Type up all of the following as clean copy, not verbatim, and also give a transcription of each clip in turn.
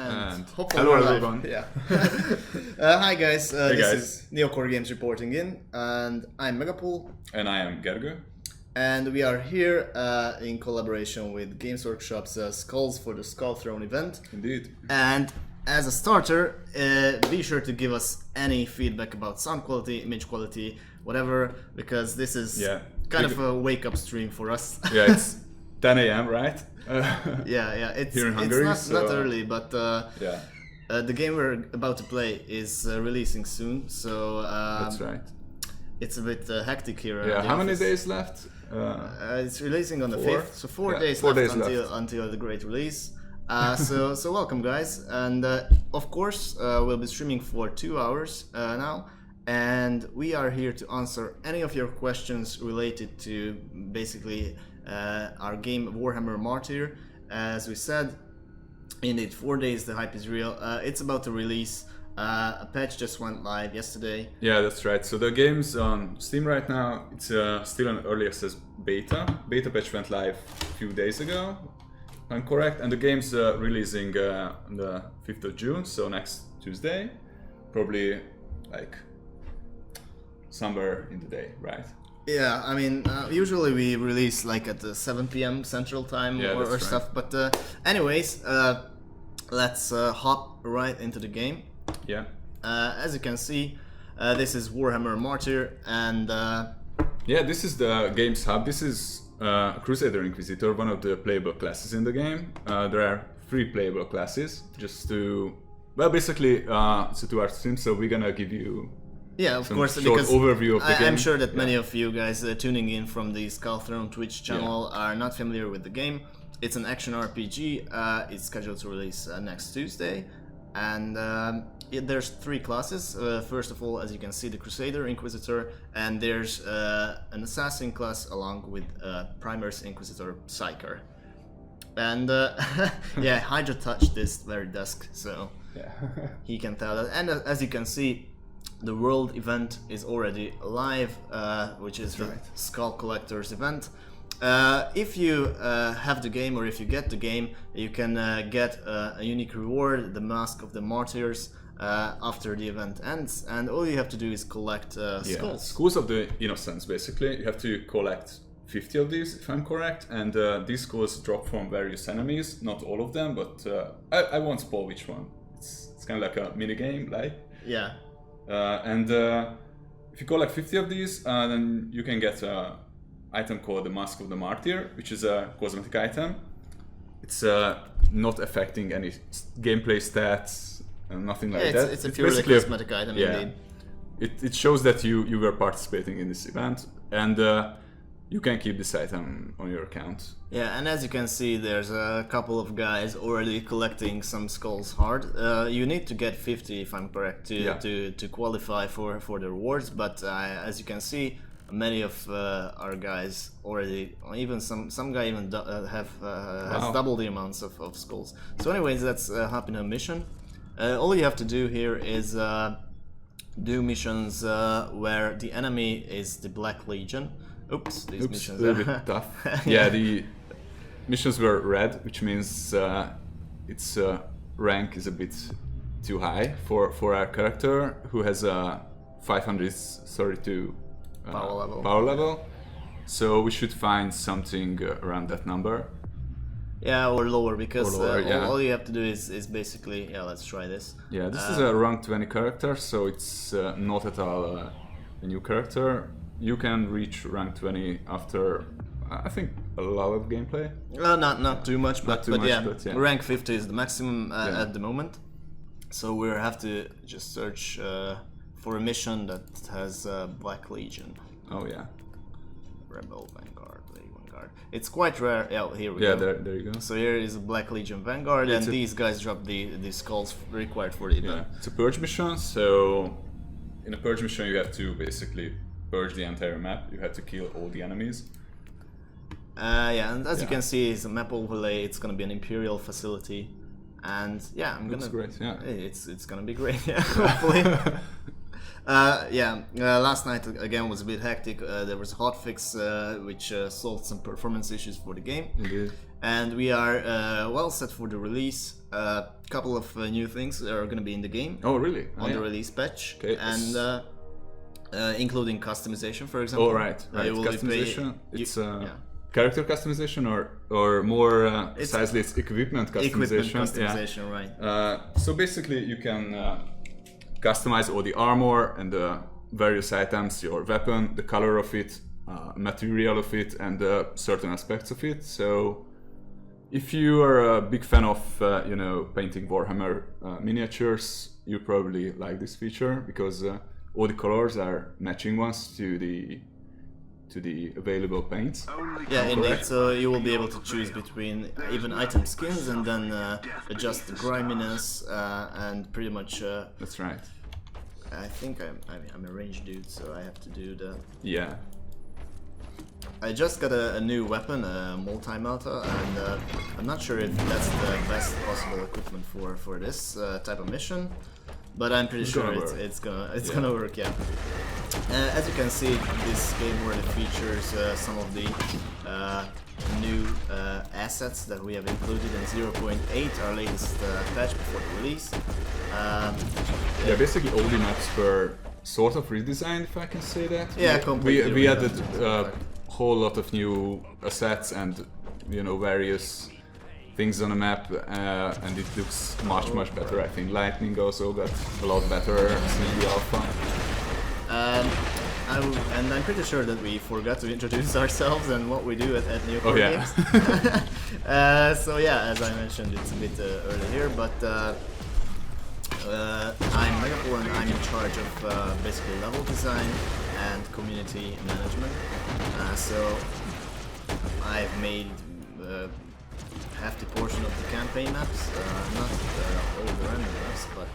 And hopefully hello we're live. everyone. Yeah. Hi guys, Hey this guys. is NeocoreGames reporting in, and I'm Megapool, And I am Gergő. and we are here in collaboration with Games Workshop's Skulls for the Skull Throne event. Indeed. And as a starter, be sure to give us any feedback about sound quality, image quality, whatever, because this is kind of a wake-up stream for us. Yeah, it's 10 a.m. right? Yeah, it's, Here in Hungary, it's not early, but yeah, the game we're about to play is releasing soon, so that's right. it's a bit hectic here. Yeah, at the how many office. days left? It's releasing on the 4? 5th, so 4 Yeah, days 4 left days until the great release. So welcome guys, and of course we'll be streaming for 2 hours now, and we are here to answer any of your questions related to basically our game Warhammer Martyr. As we said, indeed 4 days, the hype is real. It's about to release. A patch just went live yesterday. Yeah, that's right. So the game's on Steam right now. It's still an early access beta. Beta patch went live a few days ago, if I'm correct. And the game's releasing on the 5th of June, so next Tuesday. Probably like somewhere in the day, right? Yeah, I mean, usually we release like at 7 p.m. Central Time or right. stuff. But anyways, let's hop right into the game. Yeah. As you can see, this is Warhammer Martyr, and Yeah, this is the game's hub. This is Crusader Inquisitor, one of the playable classes in the game. There are 3 playable classes, just to... Well, basically, it's a 2-hour stream, so we're gonna give you yeah, of some course, short because overview of the game. I'm sure that many of you guys tuning in from the Skull Throne Twitch channel are not familiar with the game. It's an action RPG. It's scheduled to release next Tuesday, and there's 3 classes. First of all, as you can see, the Crusader Inquisitor, and there's an assassin class along with Primaris Inquisitor Psyker. And yeah, Hydra touched this very desk, so Yeah. he can tell that. And as you can see, the world event is already live, which is the Skull Collectors event. If you have the game, or if you get the game, you can get a unique reward, the Mask of the Martyrs, after the event ends, and all you have to do is collect skulls. Skulls of the Innocents, basically. You have to collect 50 of these, if I'm correct, and these skulls drop from various enemies, not all of them, but I won't spoil which one. It's kind of like a mini game, like. Yeah. And if you collect 50 of these, then you can get an item called the Mask of the Martyr, which is a cosmetic item. It's not affecting any gameplay stats, nothing like that. It's a purely cosmetic item, indeed. It shows that you were participating in this event, and you can keep this item on your account. Yeah, and as you can see, there's a couple of guys already collecting some skulls hard. You need to get 50, if I'm correct, to qualify for the rewards. But as you can see, many of our guys already, even some guy even has double the amounts of skulls. So, anyways, let's hop in a mission. All you have to do here is do missions where the enemy is the Black Legion. Oops, these missions a little bit tough. Yeah, the missions were red, which means its rank is a bit too high for our character, who has a 532 power level. So we should find something around that number. Yeah, or lower, because all you have to do is basically, let's try this. Yeah, this is a rank 20 character, so it's not at all a new character. You can reach rank 20 after, I think, a lot of gameplay. Not too much, but yeah, rank 50 is the maximum at the moment. So we have to just search for a mission that has Black Legion. Oh yeah. Rebel Vanguard, Vanguard. It's quite rare. Yeah, here we go. Yeah, there you go. So here is a Black Legion Vanguard, and these guys drop the skulls required for the event. It's a purge mission, so in a purge mission you have to basically purge the entire map. You have to kill all the enemies. Yeah, and as you can see, it's a map overlay. It's gonna be an Imperial facility, and yeah, Looks great. Yeah, it's gonna be great. Yeah, hopefully. Last night again was a bit hectic. There was a hotfix which solved some performance issues for the game. Indeed. And we are well set for the release. A couple of new things are going to be in the game. Oh, really? On the release patch. Okay. And including customization, for example. Oh, right. Customization. Character customization or more precisely it's equipment customization. Right. So basically you can customize all the armor and the various items, your weapon, the color of it, material of it, and certain aspects of it. So if you are a big fan of painting Warhammer miniatures, you probably like this feature because all the colors are matching ones to the available paints. Yeah, indeed. So you will be able to choose between even item skins and then adjust the griminess and pretty much. That's right. I think I'm a ranged dude, so I have to do that. Yeah. I just got a new weapon, a multi-melta, and I'm not sure if that's the best possible equipment for this type of mission, but I'm pretty sure it's gonna work. Yeah. As you can see, this game already features some of the new assets that we have included in 0.8, our latest patch before the release. Basically all the maps were sort of redesigned, if I can say that. Yeah, completely. We added a whole lot of new assets and various things on the map, and it looks much better. I think lightning also got a lot better in the alpha. And I'm pretty sure that we forgot to introduce ourselves and what we do at NeocoreGames. Oh, yeah. So yeah, as I mentioned, it's a bit early here, but I'm Megapool and I'm in charge of basically level design and community management. So I've made half the portion of the campaign maps, not all the random maps, but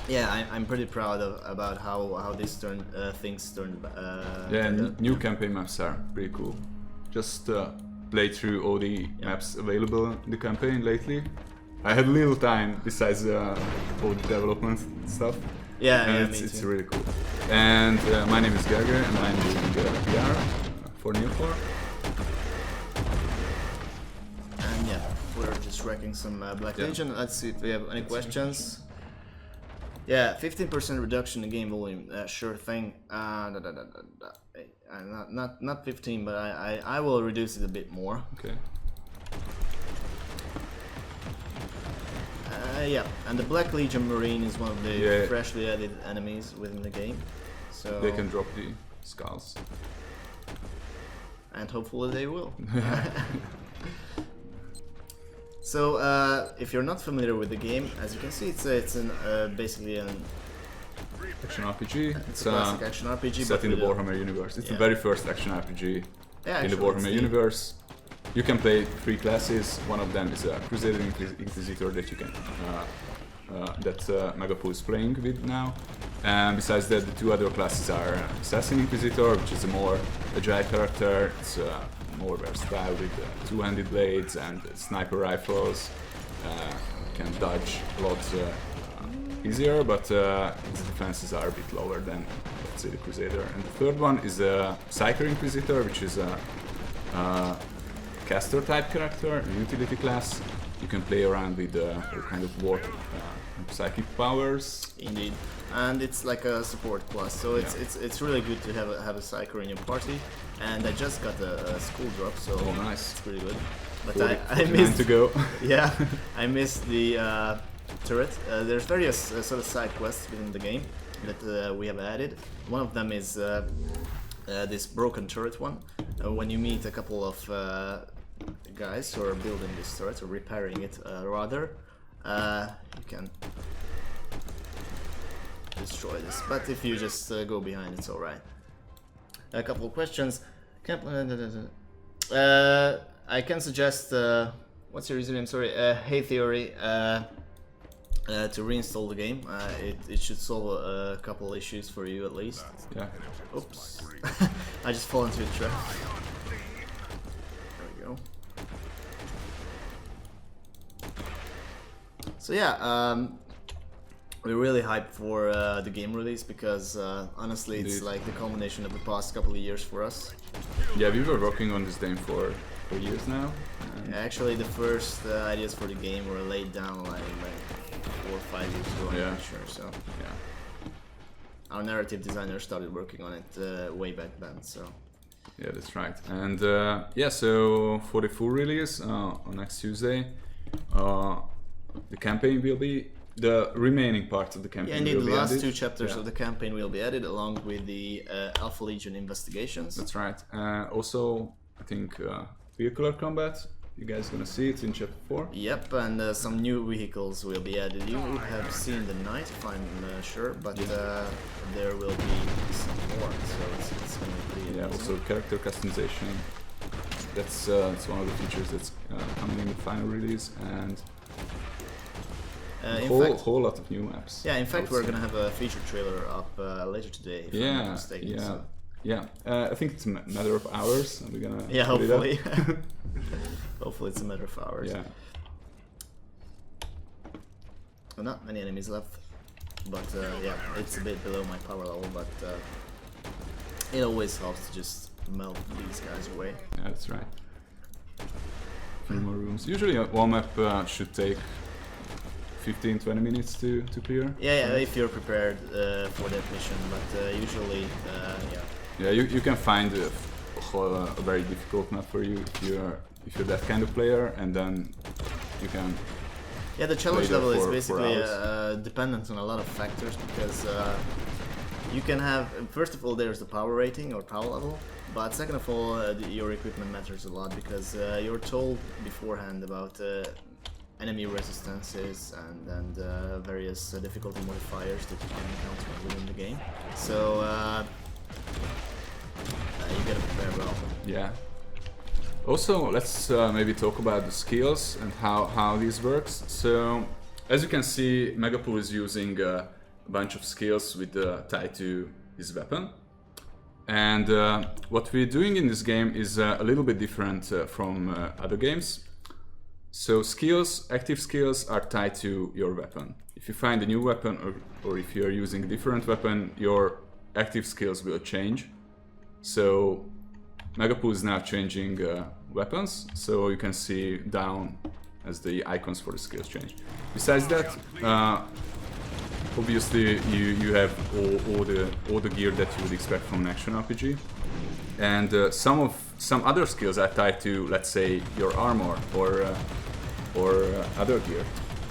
yeah, I'm pretty proud about how this things turned. New campaign maps are pretty cool. Just play through all the maps available in the campaign lately. I had little time besides all the development stuff. It's really cool. And my name is Gerger, and I'm doing PR for Neocore. And yeah, we're just wrecking some Black Legion. Let's see if we have any questions. Yeah, 15% reduction in game volume. Sure thing. Not 15, but I will reduce it a bit more. Okay. Yeah, and the Black Legion Marine is one of the freshly added enemies within the game. So they can drop the skulls. And hopefully they will. So, if you're not familiar with the game, as you can see, it's basically an action RPG. It's a classic action RPG set in the Warhammer universe. It's the very first action RPG in the Warhammer universe. You can play 3 classes. One of them is a Crusader Inquisitor that you can Megapool is playing with now. And besides that, the 2 other classes are Assassin Inquisitor, which is a more agile character. It's more versatile with 2-handed blades and sniper rifles. Can dodge a lot easier, but its defenses are a bit lower than, let's say, the Crusader. And the 3rd one is a Psyker Inquisitor, which is a caster type character, a utility class. You can play around with kind of warp psychic powers. Indeed, and it's like a support class, so it's really good to have a Psyker in your party. And I just got a school drop, so nice. It's pretty good. But 40, I missed to go. Yeah, I missed the turret. There's various sort of side quests within the game that we have added. One of them is this broken turret one. When you meet a couple of guys who are building this turret, or repairing it rather, you can destroy this. But if you just go behind, it's alright. A couple of questions. I can suggest, what's your username? Sorry, Hey Theory, to reinstall the game. It should solve a couple issues for you at least. Yeah. Oops. I just fall into a trap. There we go. So yeah, We're really hyped for the game release because honestly, it's like the culmination of the past couple of years for us. Yeah, we were working on this game for years now. Actually, the first ideas for the game were laid down like 4 or 5 years ago. I'm pretty sure. So our narrative designer started working on it way back then. So. Yeah, that's right. And so for the full release on next Tuesday, the campaign will be the remaining parts of the campaign. Yeah, indeed, will the be last added. 2 chapters of the campaign will be added along with the Alpha Legion investigations. That's right. Also, I think vehicular combat. You guys gonna see it in chapter 4? Yep, and some new vehicles will be added. You have seen the knight, if I'm sure, but there will be some more, so it's going to be pretty amazing. Also character customization. That's one of the features that's coming in the final release, and a whole lot of new maps. Yeah, in fact, we're going to have a feature trailer up later today, if I'm not mistaken. So. I think it's a matter of hours. We're gonna hopefully. Hopefully it's a matter of hours. Yeah. Well, not many enemies left, but it's a bit below my power level, but it always helps to just melt these guys away. Yeah, that's right. A few more rooms. Usually one map should take 15-20 minutes to clear. Yeah, if you're prepared for that mission, but usually, Yeah, you can find a very difficult map for you if you're that kind of player, and then you can. Yeah, the challenge level is basically dependent on a lot of factors because you can have, first of all, there's the power rating or power level, but second of all, your equipment matters a lot because you're told beforehand about enemy resistances and various difficulty modifiers that you can encounter within the game. So you gotta prepare well. Yeah. Also, let's maybe talk about the skills and how this works. So, as you can see, Megapool is using a bunch of skills with tied to his weapon. And what we're doing in this game is a little bit different from other games. So skills, active skills, are tied to your weapon. If you find a new weapon or if you're using a different weapon, your active skills will change. So Megapool is now changing weapons, so you can see down as the icons for the skills change. Besides that, obviously you have all the gear that you would expect from an action RPG, and some other skills are tied to, let's say, your armor or other gear.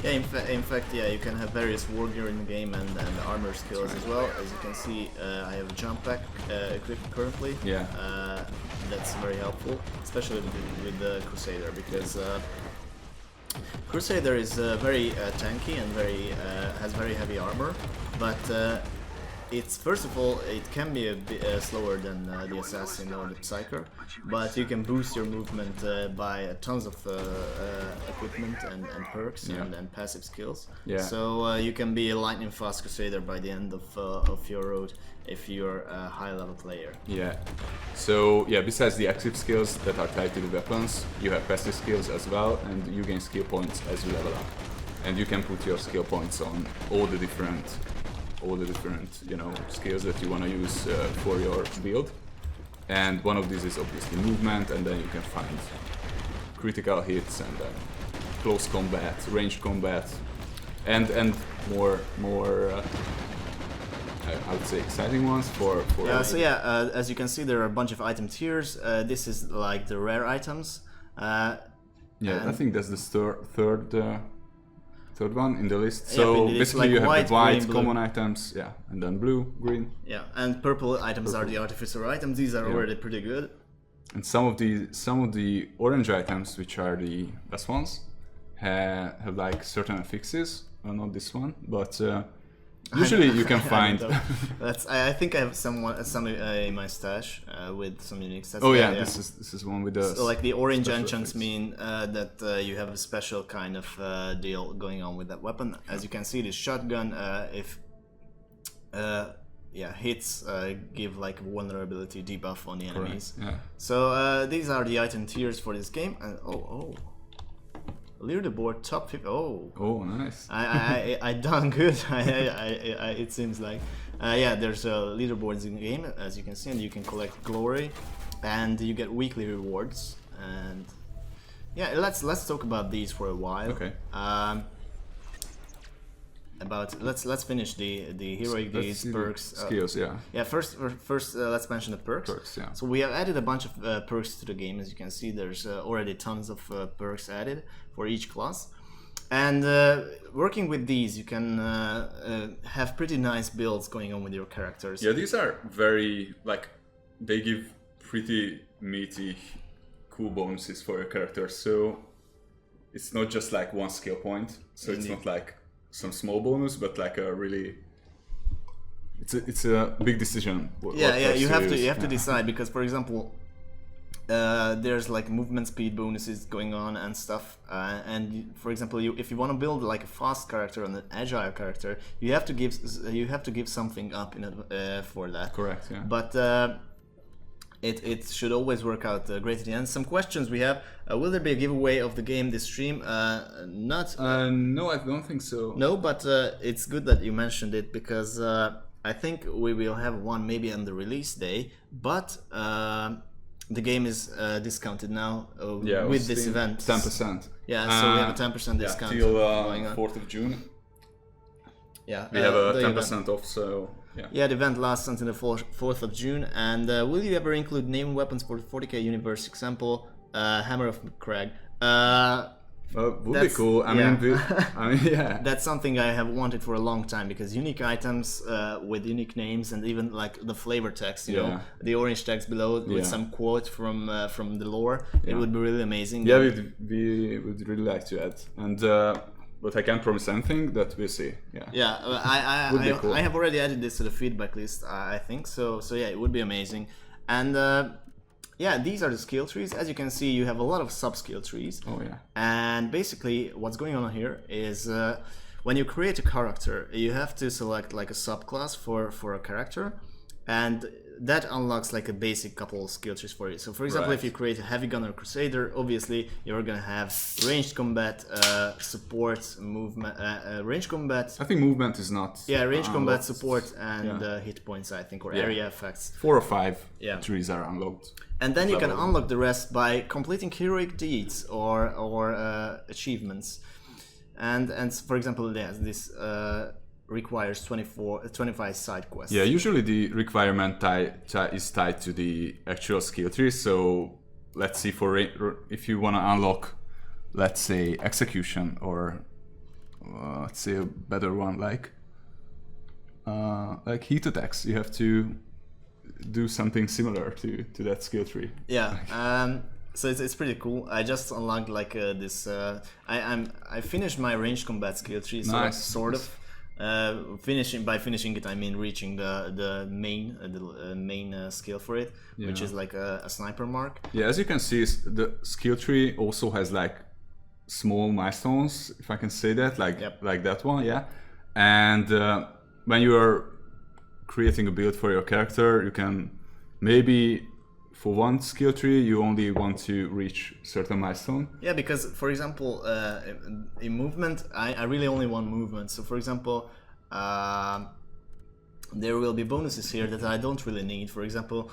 Yeah, in fact, you can have various war gear in the game and armor skills as well. As you can see, I have a jump pack equipped currently. Yeah. That's very helpful, especially with the Crusader, because Crusader is very tanky and has very heavy armor, but it's, first of all, it can be a bit slower than the Assassin or the Psyker, but you can boost your movement by tons of equipment and perks and passive skills. Yeah. So you can be a lightning fast Crusader by the end of your road if you're a high level player. Yeah. So besides the active skills that are tied to the weapons, you have passive skills as well, and you gain skill points as you level up. And you can put your skill points on all the different skills that you want to use for your build. And one of these is obviously movement, and then you can find critical hits and close combat, ranged combat, and more I would say exciting ones for as you can see, there are a bunch of item tiers. This is like the rare items. I think that's the third one in the list. So basically you have the white green, common items, and then blue, green. Yeah, and purple items are the artificer items. These are already pretty good. And some of the orange items, which are the best ones, have like certain affixes. Well, not this one, but usually you can find. I think I have some in my stash with some unique stats. Oh yeah, this is one with the. So like the orange enchants mean that you have a special kind of deal going on with that weapon. As you can see, this shotgun, if hits give like vulnerability debuff on the enemies. Yeah. So these are the item tiers for this game. And leaderboard top 50. Oh, nice. I done good. It seems like. Yeah, there's leaderboards in the game, as you can see, and you can collect glory, and you get weekly rewards. And yeah, let's talk about these for a while. Okay. Let's finish the heroic deeds, perks, skills. Yeah, first let's mention the perks. Perks, yeah. So we have added a bunch of perks to the game. As you can see, there's already tons of perks added for each class. And working with these, you can have pretty nice builds going on with your characters. Yeah, these are very, like, they give pretty meaty, cool bonuses for your characters. So it's not just like one skill point. So it's not like some small bonus, but like a really, it's a big decision. You have to decide, because for example, there's like movement speed bonuses going on and stuff, and for example, if you want to build like a fast character and an agile character, you have to give something up for that. Correct. Yeah. But it should always work out great at the end. Some questions we have: will there be a giveaway of the game this stream? Not. No, I don't think so. No, but it's good that you mentioned it, because I think we will have one maybe on the release day. But the game is discounted now with this event. 10%. Yeah, so we have a 10% discount till going on. 4th of June. Yeah, we have a 10% off. So. Yeah, the event lasts until the 4th of June. And will you ever include named weapons for the 40k universe? Example, Hammer of Crag. Would be cool. I mean, yeah. That's something I have wanted for a long time, because unique items with unique names, and even like the flavor text, you know, the orange text below with some quote from the lore. It would be really amazing. Yeah, we would really like to add. And but I can't promise anything. That we'll see. Yeah. Cool. I have already added this to the feedback list. I think so. So yeah, it would be amazing. And yeah, these are the skill trees. As you can see, you have a lot of sub-skill trees. Oh yeah. And basically, what's going on here is when you create a character, you have to select like a subclass for a character, and that unlocks like a basic couple of skill trees for you. So for example, if you create a heavy gunner crusader, obviously you're gonna have ranged combat, support, movement, range combat. I think movement is not. Yeah, range combat, support, and hit points, I think, or area effects. 4 or 5 trees are unlocked. And then you can unlock the rest by completing heroic deeds or achievements. And for example, this requires 25 side quests. Yeah, usually the requirement is tied to the actual skill tree. So let's see, if you want to unlock, let's say, execution, or let's say a better one like heat attacks, you have to do something similar to that skill tree. Yeah. So it's pretty cool. I just unlocked like this. I finished my range combat skill tree. So nice. Sort of. By finishing it, I mean reaching the main skill for it, which is like a sniper mark. Yeah, as you can see, the skill tree also has like small milestones, if I can say that, like that one, yeah. And when you are creating a build for your character, you can maybe, for one skill tree, you only want to reach certain milestone. Yeah, because for example, in movement, I really only want movement. So for example, there will be bonuses here that I don't really need. For example,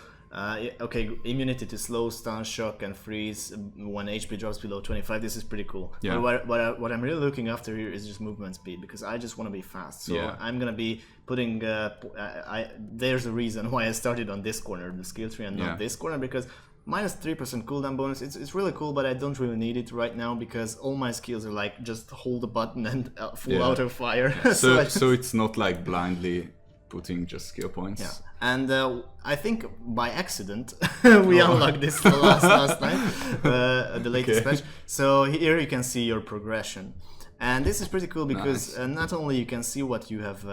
okay, immunity to slow, stun, shock, and freeze when HP drops below 25. This is pretty cool. Yeah. But what I'm really looking after here is just movement speed, because I just want to be fast. So I'm gonna be putting. There's a reason why I started on this corner, the skill tree, and not this corner, because minus 3% cooldown bonus. It's really cool, but I don't really need it right now, because all my skills are like just hold the button and full auto fire. So it's not like blindly putting just skill points. Yeah. And I think by accident we unlocked this last time, the latest patch. So here you can see your progression. And this is pretty cool, because not only you can see what you have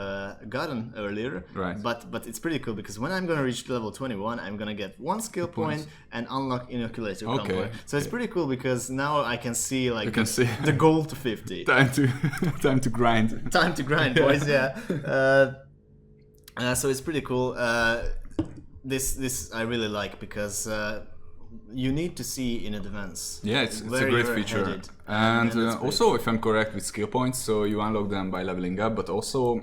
gotten earlier, but it's pretty cool, because when I'm gonna reach level 21, I'm gonna get 1 skill point and unlock Inoculator Convoy. So it's pretty cool, because now I can see like the goal to 50. Time to grind. Time to grind, boys. Yeah. So it's pretty cool. This I really like, because you need to see in advance. Yeah, it's a great feature. And also, if I'm correct, with skill points, so you unlock them by leveling up, but also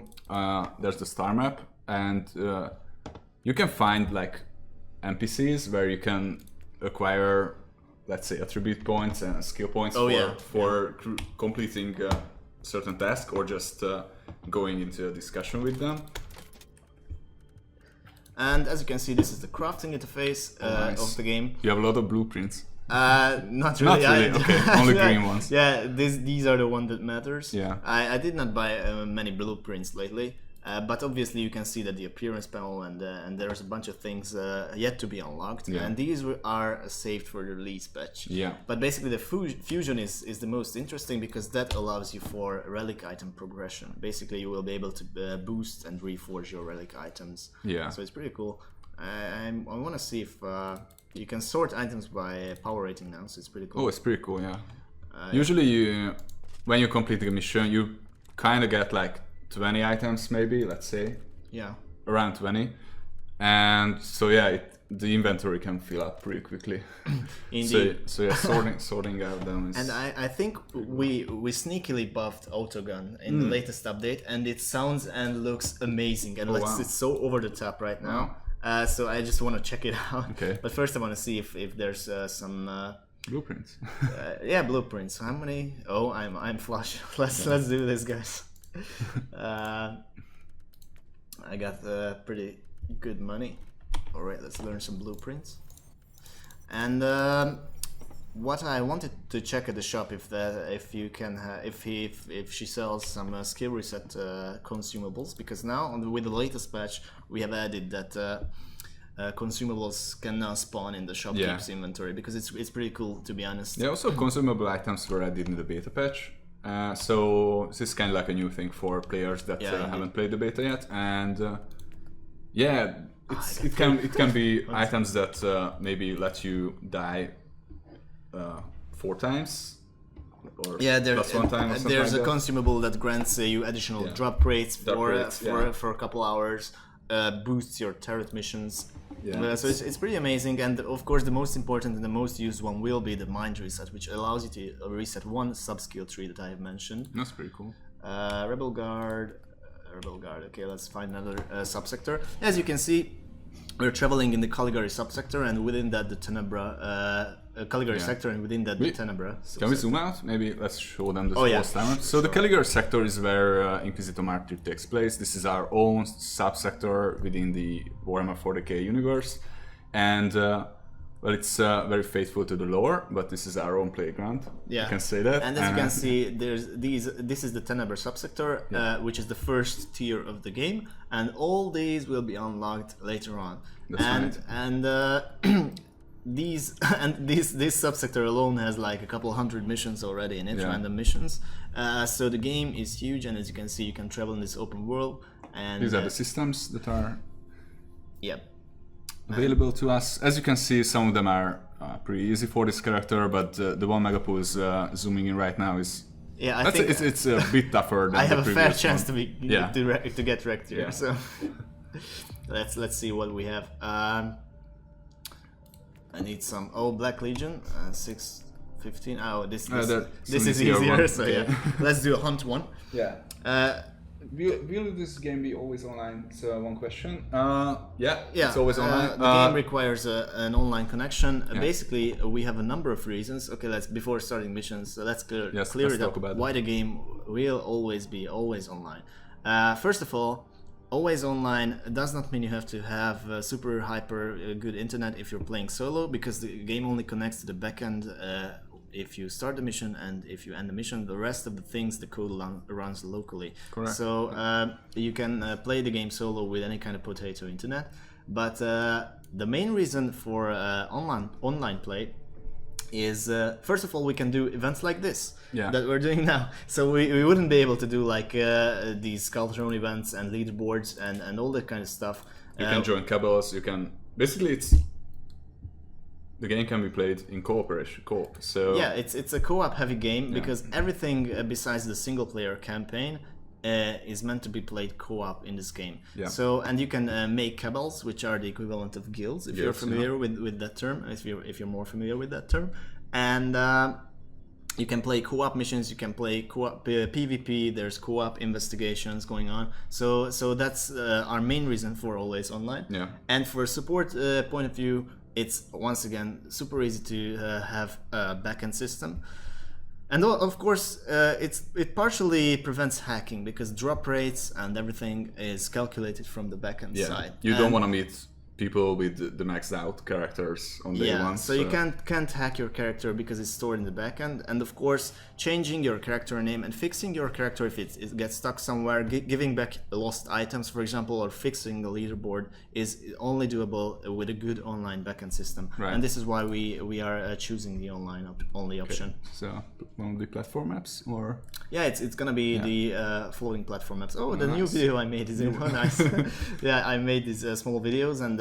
there's the star map, and you can find like NPCs where you can acquire, let's say, attribute points and skill points for completing certain task, or just going into a discussion with them. And as you can see, this is the crafting interface of the game. You have a lot of blueprints. Not really. Not really. Okay, only green ones. Yeah, these are the one that matters. Yeah. I did not buy many blueprints lately, but obviously you can see that the appearance panel and there's a bunch of things yet to be unlocked, and these are saved for the release patch. Yeah. But basically the fusion is the most interesting, because that allows you for relic item progression. Basically you will be able to boost and reforge your relic items. Yeah. So it's pretty cool. I want to see if you can sort items by power rating now, so it's pretty cool. Oh, it's pretty cool, yeah. Usually when you complete a mission, you kind of get like 20 items, maybe, let's say. Yeah. Around 20. And so yeah, the inventory can fill up pretty quickly. Indeed. So yeah, sorting out them is... And I think we sneakily buffed autogun in the latest update, and it sounds and looks amazing, and it's so over the top right now. So I just want to check it out. Okay. But first I want to see if there's some blueprints. yeah, blueprints. How many? Oh, I'm flush. Let's do this, guys. I got pretty good money. All right, let's learn some blueprints. And what I wanted to check at the shop if she sells some skill reset consumables, because now with the latest patch we have added that consumables can now spawn in the shopkeep's inventory, because it's pretty cool, to be honest. Yeah, also consumable items were added in the beta patch. So this is kind of like a new thing for players that haven't played the beta yet, and yeah, it can be items that maybe let you die 4 times, or plus 1 time. Or there's like a consumable that grants you additional drop rates for a couple hours, boosts your turret missions. Yeah. So it's pretty amazing, and of course the most important and the most used one will be the mind reset, which allows you to reset 1 sub-skill tree that I have mentioned. That's pretty cool. Rebel Guard. Okay, let's find another subsector. As you can see, we're traveling in the Caligari subsector, and within that the Tenebra Caligari sector, and within that the Tenebra subsector. Can we zoom out? Maybe let's show them the timer. So the Caligari sector is where Inquisitor Martyr takes place. This is our own subsector within the Warhammer 40k universe, and well, it's very faithful to the lore, but this is our own playground. Yeah, you can say that. And as you can see, there's this is the Tenebra subsector, which is the first tier of the game, and all these will be unlocked later on. That's right. This subsector alone has like a couple hundred missions already in it, random missions. So the game is huge, and as you can see, you can travel in this open world. And these are the systems that are available to us. As you can see, some of them are pretty easy for this character, but the one Megapool is zooming in right now is I think it's a bit tougher than I have the a fair previous chance one. to get wrecked here. So let's see what we have. I need some Black Legion 615. Oh, this is easier. So let's do a hunt one. Will this game be always online? It's one question. It's always online. The game requires an online connection. Basically, we have a number of reasons. Okay, before starting missions, let's clear it up. Why the game will always be always online. First of all, always online does not mean you have to have super hyper good internet if you're playing solo, because the game only connects to the backend if you start the mission, and if you end the mission, the rest of the things the code runs locally. Correct. So you can play the game solo with any kind of potato internet, but the main reason for online play is first of all, we can do events like this that we're doing now. So we wouldn't be able to do like these Sculptron events and leaderboards and all that kind of stuff. You can join cabals. You can basically the game can be played in co-op. So yeah, it's a co-op heavy game because everything besides the single player campaign is meant to be played co-op in this game. Yeah. So, and you can make cabals, which are the equivalent of guilds, if you're familiar with that term, if you're more familiar with that term. And you can play co-op missions, you can play co-op PvP, there's co-op investigations going on. So that's our main reason for Always Online. Yeah. And for a support point of view, it's once again super easy to have a backend system. And of course, it partially prevents hacking because drop rates and everything is calculated from the backend side. You don't want to meet people with the maxed out characters on day one. So you can't hack your character because it's stored in the backend. And of course, changing your character name and fixing your character if it gets stuck somewhere, giving back lost items, for example, or fixing the leaderboard is only doable with a good online backend system. Right. And this is why we are choosing the online only option. So one of the platform maps, or yeah, it's gonna be the following platform maps. Oh, the new video I made is nice. Yeah, I made these small videos, and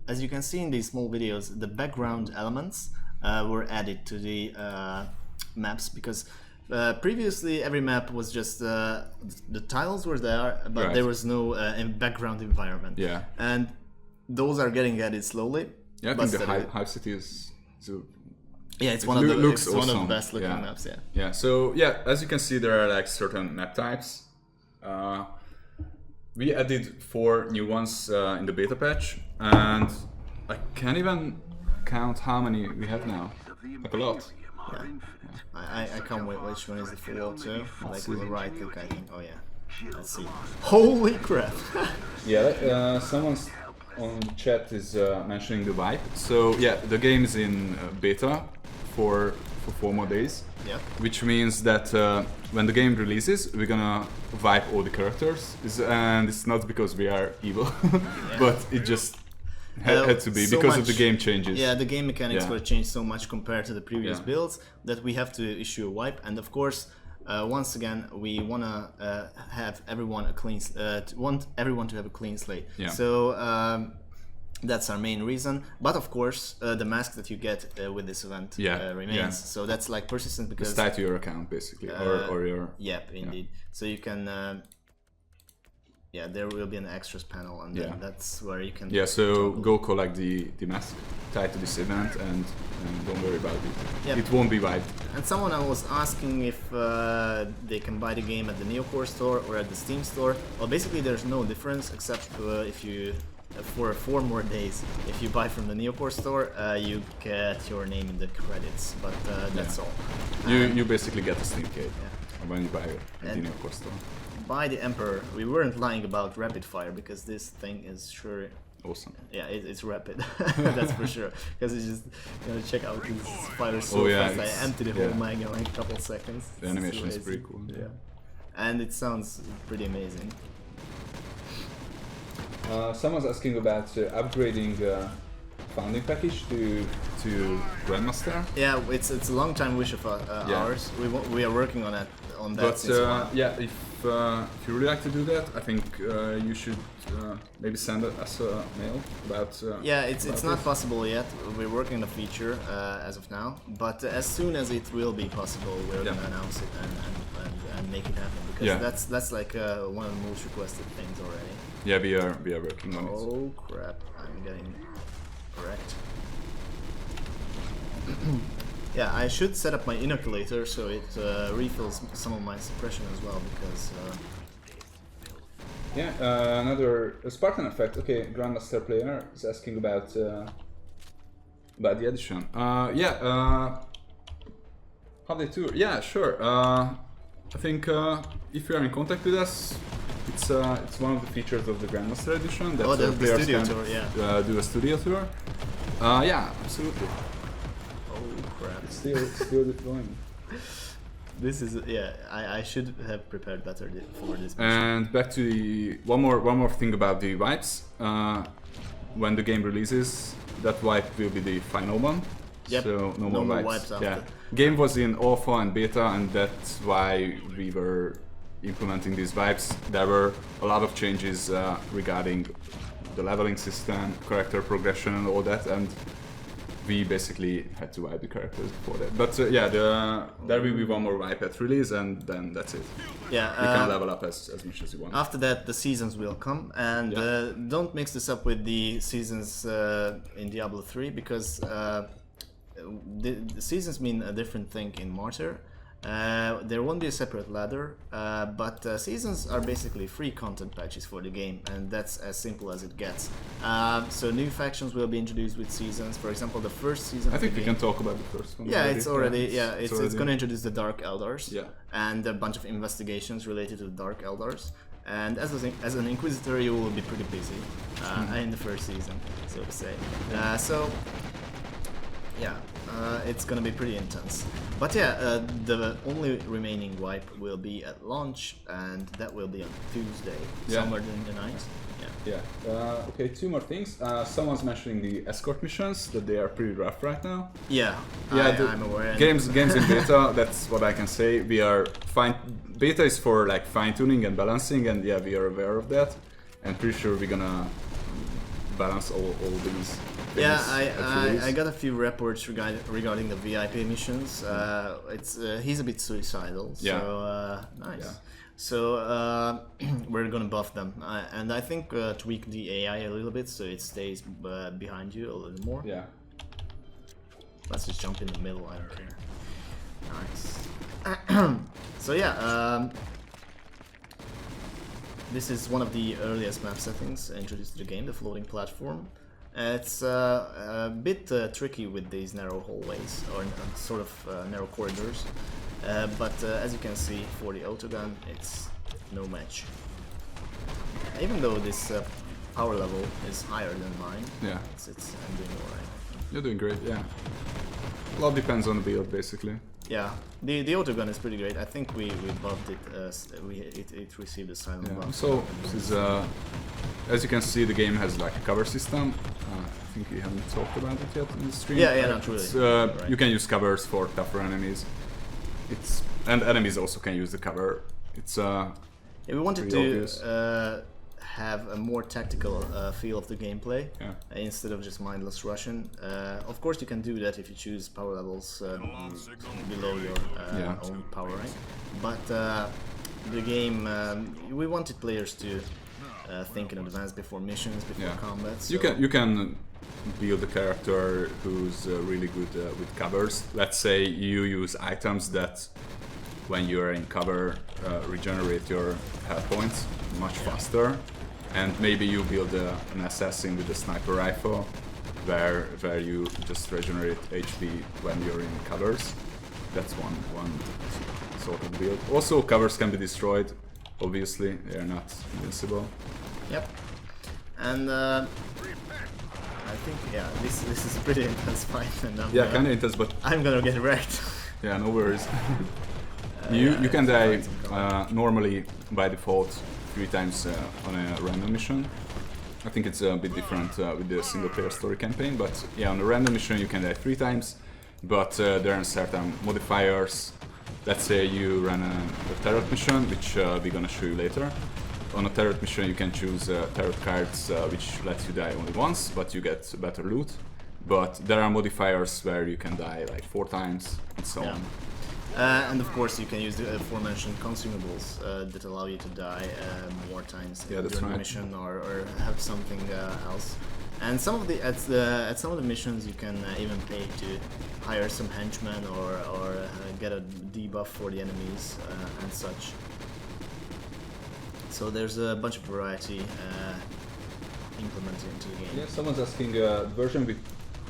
as you can see in these small videos, the background elements were added to the maps because previously every map was just the tiles were there, but there was no background environment. Yeah. And those are getting added slowly. Yeah, I think the Hive City is. Yeah, it's one of the best looking yeah. maps. Yeah. Yeah. So yeah, as you can see, there are like certain map types. We added 4 new ones in the beta patch, and I can't even count how many we have now. Like a lot. Yeah. I can't wait. Which one is the full too? Like the right click, I think. Oh yeah. Let's see. Holy crap! Yeah. Someone's on the chat is mentioning the vibe. So yeah, the game is in beta for 4 more days. Yeah. Which means that when the game releases, we're gonna wipe all the characters, and it's not because we are evil, but it just had to be so because of the game changes. Yeah, the game mechanics were changed so much compared to the previous builds that we have to issue a wipe. And of course, once again, we wanna have everyone want everyone to have a clean slate. Yeah. So. That's our main reason, but of course the mask that you get with this event remains. Yeah. So that's like persistent because it's tied to your account basically, or your. Yep, indeed. So you can. There will be an extras panel, and then that's where you can. Yeah, so go collect the mask tied to this event, and don't worry about it. Yep. It won't be wiped. And someone was asking if they can buy the game at the Neocore store or at the Steam store. Well, basically there's no difference except if you. For 4 more days, if you buy from the Neocore store, you get your name in the credits, but that's all. You basically get a Steam key when you buy it at the Neocore store. By the Emperor, we weren't lying about rapid fire because this thing is sure awesome. Yeah, it's rapid, that's for sure. Because it's just check out these fires so fast. I empty the whole mag in like a couple seconds. The animation is pretty cool. Yeah, and it sounds pretty amazing. Someone's asking about upgrading founding package to Grandmaster. Yeah, it's a long time wish of ours. We are working on that. But if you really like to do that, I think you should maybe send us a mail about. It's not possible yet. We're working on a feature as of now, but as soon as it will be possible, we're gonna announce it and make it happen because that's like one of the most requested things already. Yeah, we are working on it. Oh crap! I'm getting wrecked. Yeah, I should set up my inoculator so it refills some of my suppression as well because. Another Spartan effect. Okay, Grandmaster player is asking about the edition. Holiday tour. Yeah, sure. I think if you are in contact with us, it's one of the features of the Grandmaster edition that the players studio can tour, do a studio tour. Yeah, absolutely. Oh crap! It's still going. This is I should have prepared better for this. And back to the one more thing about the wipes. When the game releases, that wipe will be the final one. Yep. So no more wipes. After. Yeah. Game was in alpha and beta, and that's why we were implementing these wipes. There were a lot of changes regarding the leveling system, character progression, and all that. And we basically had to wipe the characters before that. But yeah, there will be one more wipe at release, and then that's it. Yeah, you can level up as much as you want. After that, the seasons will come, and don't mix this up with the seasons in Diablo 3, because the seasons mean a different thing in Martyr. There won't be a separate ladder, but seasons are basically free content patches for the game, and that's as simple as it gets. So new factions will be introduced with seasons. For example, the first season. I think we can talk about the first one. Yeah, it's already. It's going to introduce the Dark Eldars. Yeah. And a bunch of investigations related to the Dark Eldars. And as an Inquisitor, you will be pretty busy in the first season, so to say. Yeah, it's gonna be pretty intense. But yeah, the only remaining wipe will be at launch, and that will be on Tuesday, somewhere during the night. Yeah. Okay, two more things. Someone's mentioning the escort missions, that they are pretty rough right now. Yeah, I'm aware. Games in beta, that's what I can say. We are fine. Beta is for like fine-tuning and balancing, and yeah, we are aware of that. And pretty sure we're gonna balance all these. Yeah, I got a few reports regarding the VIP missions. He's a bit suicidal, so nice. Yeah. So we're gonna buff them, and I think tweak the AI a little bit so it stays behind you a little more. Yeah. Let's just jump in the middle here. Nice. So yeah, this is one of the earliest map settings introduced to the game, the floating platform. It's a bit tricky with these narrow hallways, or sort of narrow corridors, but as you can see, for the autogun, it's no match. Even though this power level is higher than mine, I'm doing alright. You're doing great, yeah. A lot depends on the build, basically. Yeah, the autogun is pretty great. I think we buffed it. It received a silent buff. So this is, as you can see, the game has like a cover system. I think we haven't talked about it yet in the stream. Yeah, not really. Right. You can use covers for tougher enemies. And enemies also can use the cover. It's we wanted to have a more tactical feel of the gameplay instead of just mindless Russian. Of course, you can do that if you choose power levels below your own power rank. But the game, we wanted players to think in advance before missions, before combat. So you can build a character who's really good with covers. Let's say you use items that, when you're in cover, regenerate your health points much faster. And maybe you build an assassin with a sniper rifle, where you just regenerate HP when you're in covers. That's one sort of build. Also, covers can be destroyed. Obviously, they are not invincible. Yep. And I think this is a pretty intense fight. And kind of intense, but I'm gonna get wrecked. Yeah, no worries. You can die normally by default 3 times on a random mission. I think it's a bit different with the single-player story campaign, but yeah, on a random mission you can die 3 times, but there are certain modifiers. Let's say you run a tarot mission, which we're gonna show you later. On a tarot mission you can choose tarot cards which let you die only once, but you get better loot. But there are modifiers where you can die like 4 times and so on. And of course, you can use the aforementioned consumables that allow you to die more times during the mission, or have something else. And some of at some of the missions, you can even pay to hire some henchmen or get a debuff for the enemies and such. So there's a bunch of variety implemented into the game. Yeah, someone's asking version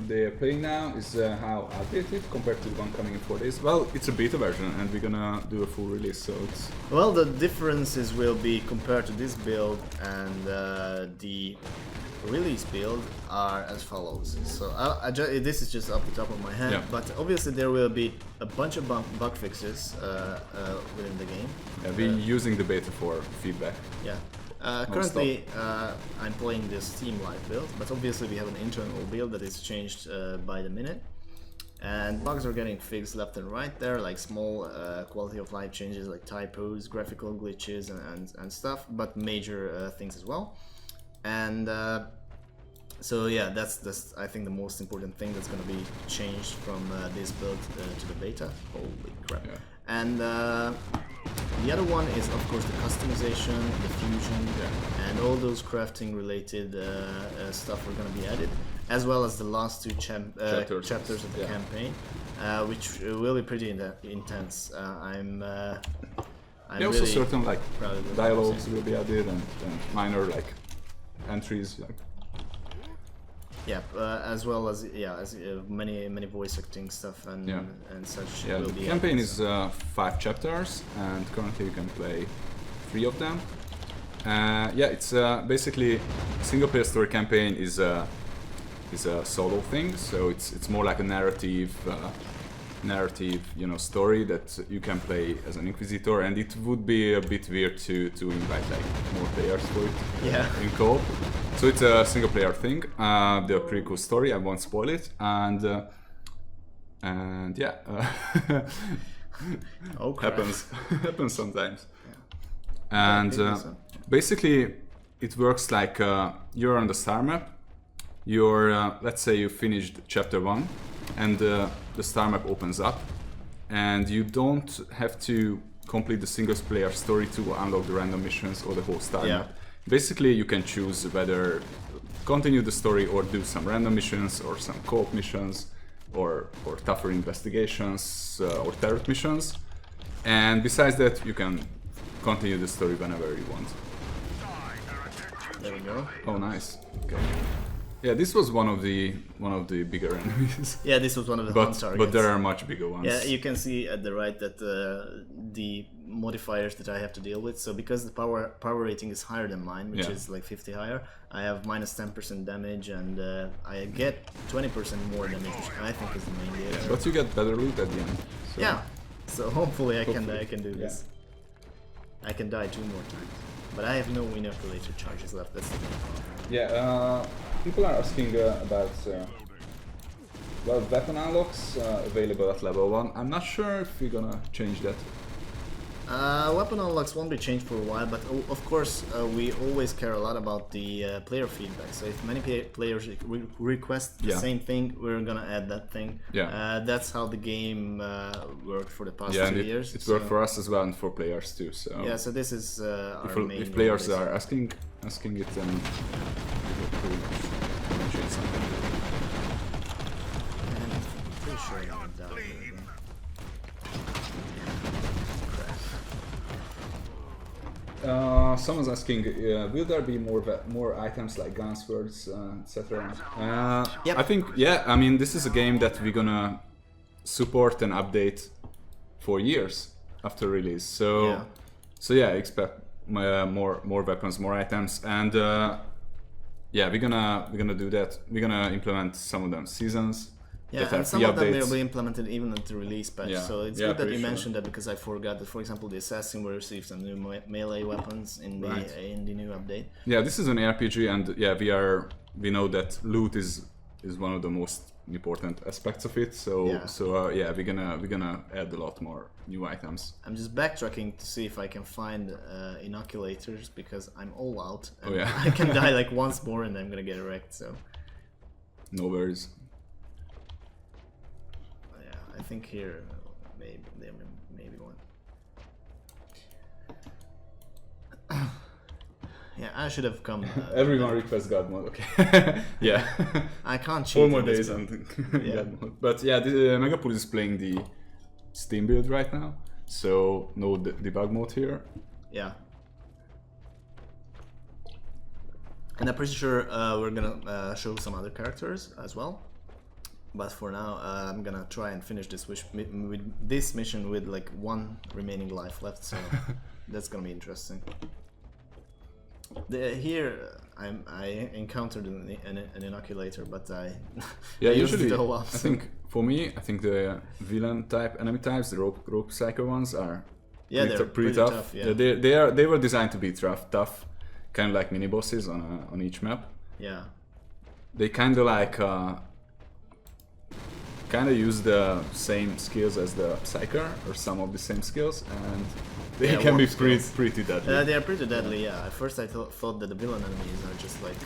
they are playing now is how outdated compared to the one coming in 4 days. Well, it's a beta version and we're gonna do a full release, so it's... Well, the differences will be compared to this build and the release build are as follows. So this is just off the top of my head, but obviously there will be a bunch of bug fixes within the game. Yeah, we're using the beta for feedback. Yeah. Currently, I'm playing this Steam Live build, but obviously we have an internal build that is changed by the minute. And bugs are getting fixed left and right there, like small quality of life changes like typos, graphical glitches and stuff, but major things as well. And So yeah, that's I think the most important thing that's going to be changed from this build to the beta. Holy crap! Yeah. And the other one is of course the customization, the fusion, and all those crafting related stuff are going to be added, as well as the last two chapters of the campaign, which will be pretty intense. I'm also really certain like proud of dialogues will be added and minor like entries. Like. Yeah, as well as many voice acting stuff and such. Yeah, will the be campaign is 5 chapters, and currently you can play 3 of them. Yeah, it's basically single player story campaign is a solo thing, so it's more like a narrative, story that you can play as an Inquisitor, and it would be a bit weird to invite like more players for it in co-op. So it's a single player thing. They're pretty cool story. I won't spoil it, and yeah, happens sometimes. Yeah. And basically, it works like you're on the star map. You're let's say you finished chapter 1, and the star map opens up, and you don't have to complete the single player story to unlock the random missions or the whole star map. Basically, you can choose whether continue the story or do some random missions or some co-op missions or tougher investigations or turret missions. And besides that, you can continue the story whenever you want. There we go. Oh, nice. Okay. Yeah, this was one of the bigger enemies. Yeah, this was one of the hunt targets. But there are much bigger ones. Yeah, you can see at the right that the modifiers that I have to deal with. So because the power rating is higher than mine, which is like 50 higher, I have minus 10% damage, and I get 20% more damage, which I think is the main deal. Yeah, but you get better loot at the end. So. Yeah. So hopefully I can do this. I can die 2 more times, but I have no inoculator charges left. That's the main problem. Yeah. People are asking about well, weapon unlocks available at level 1. I'm not sure if we're gonna change that. Weapon unlocks won't be changed for a while, but of course we always care a lot about the player feedback. So if many players request the same thing, we're gonna add that thing. Yeah. That's how the game worked for the past 2 years. It worked for us as well and for players too. So yeah, so this is our main. If players are asking it, then we'll pretty much change something. I'm pretty sure I'm gonna die here again. Someone's asking, will there be more items like guns, swords, etc.? I think, I mean, this is a game that we're gonna support and update for years after release. So, expect more weapons, more items, and we're gonna do that. We're gonna implement some of them seasons. Yeah, and some of them will be implemented even at the release patch, so it's good that you mentioned that, because I forgot that, for example, the assassin will receive some new melee weapons in the new update. Yeah, this is an RPG, and we know that loot is one of the most important aspects of it. So we're gonna add a lot more new items. I'm just backtracking to see if I can find inoculators, because I'm all out. And I can die like once more and I'm gonna get wrecked. So no worries. I think here, maybe there may be one. Yeah, I should have come. Everyone requests God mode. Okay. Yeah. I can't cheat. 4 more days and God mode. But yeah, Megapool is playing the Steam build right now, so no debug mode here. Yeah. And I'm pretty sure we're gonna show some other characters as well. But for now, I'm gonna try and finish this mission with like 1 remaining life left, so that's gonna be interesting. Here, I encountered an inoculator, but I usually used it all up. I think for me, the villain type enemy types, the rogue psycho ones are pretty tough. Yeah. They were designed to be tough, kind of like mini bosses on each map. Yeah. They kind of like. Kind of use the same skills as the Psyker, or some of the same skills, and they can be pretty deadly. They are pretty deadly, yeah. At first I thought that the villain enemies are just like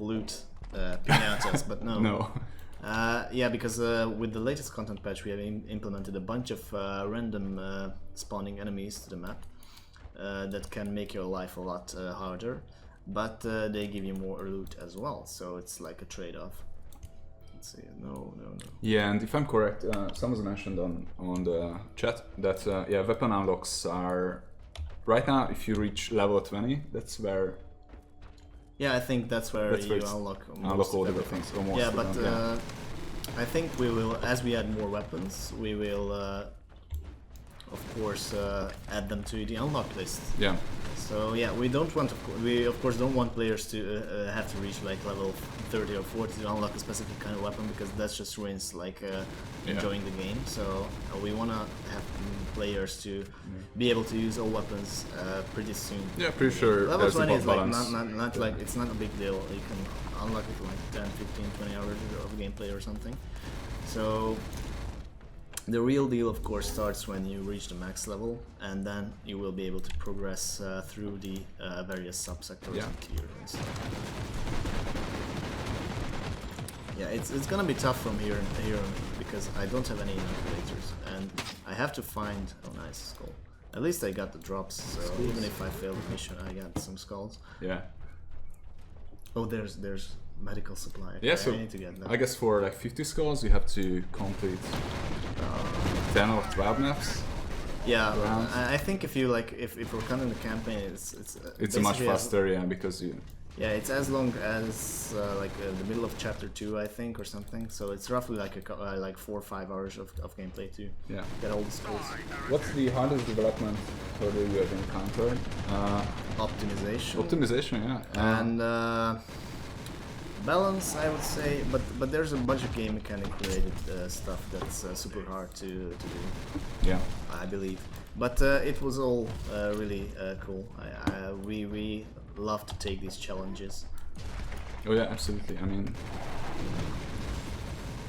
loot pinatas, but no. No. Yeah, because with the latest content patch, we have implemented a bunch of random spawning enemies to the map that can make your life a lot harder, but they give you more loot as well, so it's like a trade-off. Let's see, no. Yeah, and if I'm correct, someone mentioned on the chat that yeah, weapon unlocks are right now. If you reach level 20, that's where. Yeah, I think that's where you unlock all the weapons. Yeah, but I think we will, as we add more weapons, we will, of course, add them to the unlock list. Yeah. So yeah, we of course don't want players to have to reach like level 30 or 40 to unlock a specific kind of weapon, because that just ruins like enjoying the game. So we want to have players to be able to use all weapons pretty soon. Yeah, pretty sure. Level 20 is like not like, it's not a big deal. You can unlock it in like 10, 15, 20 hours of gameplay or something. So the real deal, of course, starts when you reach the max level, and then you will be able to progress through the various subsectors and tiers and stuff. Yeah, it's gonna be tough from here because I don't have any inoculators, and I have to find. Oh, nice skull. At least I got the drops, so even if I fail the mission, I got some skulls. Yeah. Oh, there's medical supply. Okay, yeah, so I need to get that. I guess for like 50 skulls, you have to complete 10 or 12 maps. Yeah, I think if you like, if we're counting the campaign, it's much faster, yeah, because you. Yeah, it's as long as like the middle of chapter 2, I think, or something. So it's roughly like like 4 or 5 hours of gameplay to get all the skills. What's the hardest development hurdle you have encountered? Optimization. Optimization, yeah. And balance, I would say, but there's a bunch of game mechanic related stuff that's super hard to do. Yeah. I believe. But it was all really cool. We love to take these challenges. Oh yeah, absolutely. I mean,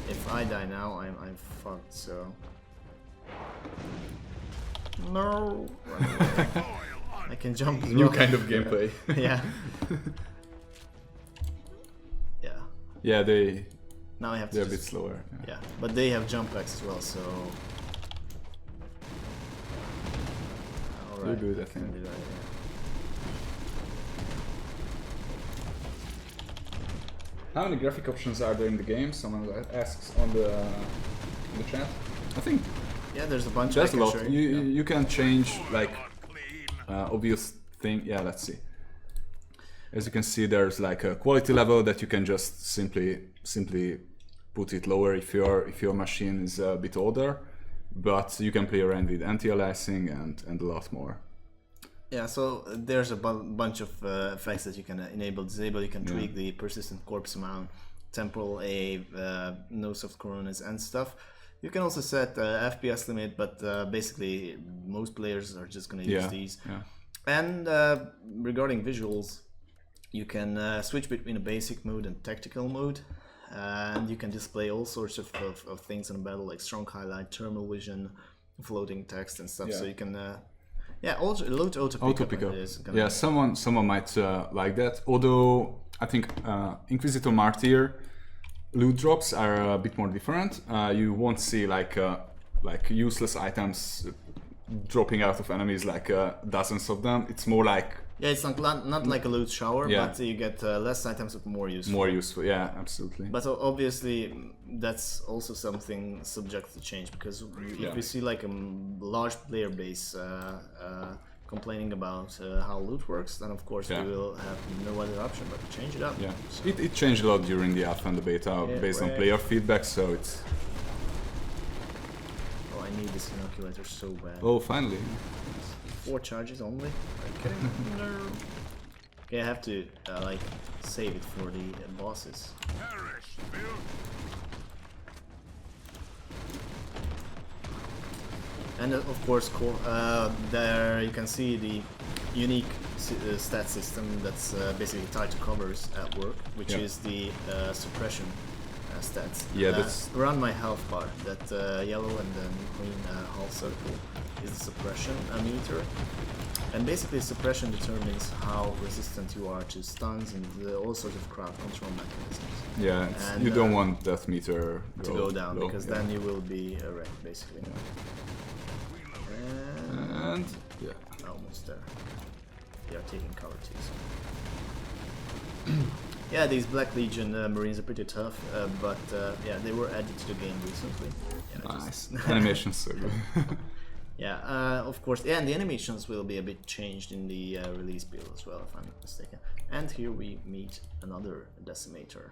if I die now, I'm fucked. So no. I can jump. New kind of gameplay. Yeah. Yeah. Yeah, they. Now I have to. They're a bit slower. Yeah, but they have jump packs as well, so. You're good, I think. How many graphic options are there in the game? Someone asks on the chat. I think. Yeah, there's a bunch. There's a lot. You can change like obvious thing. Yeah, let's see. As you can see, there's like a quality level that you can just simply put it lower if your machine is a bit older, but you can play around with anti-aliasing and a lot more. Yeah, so there's a bunch of effects that you can enable, disable. You can tweak the persistent corpse amount, temporal A, no soft coronas and stuff. You can also set FPS limit, but basically most players are just going to use these. Yeah. And regarding visuals, you can switch between a basic mode and tactical mode, and you can display all sorts of things in a battle, like strong highlight, thermal vision, floating text and stuff. So you can auto pickup. Yeah, someone might like that. Although I think Inquisitor Martyr loot drops are a bit more different. You won't see like useless items dropping out of enemies, like dozens of them. It's more like it's not like a loot shower, but you get less items but more useful. More useful, yeah, absolutely. But obviously that's also something subject to change, because if we see like a large player base complaining about how loot works, then of course we will have no other option but to change it up. Yeah, so. It changed a lot during the alpha and the beta based on player feedback, so it's. Oh, I need this inoculator so bad. Oh, finally. 4 charges only? Are you kidding? No. Okay, I have to like save it for the bosses. And of course, there you can see the unique stat system that's basically tied to covers at work, which is the suppression stats. Yeah, that's around my health bar. That yellow and then green half circle is the suppression meter. And basically suppression determines how resistant you are to stuns and all sorts of crowd control mechanisms. Yeah, And, you don't want death meter to go down low, because then you will be wrecked basically. And yeah. Almost there. They are taking cover too. So. Yeah, these Black Legion Marines are pretty tough, but yeah, they were added to the game recently. Yeah, nice. Animation's so good. Yeah, of course. Yeah, and the animations will be a bit changed in the release build as well, if I'm not mistaken. And here we meet another Decimator.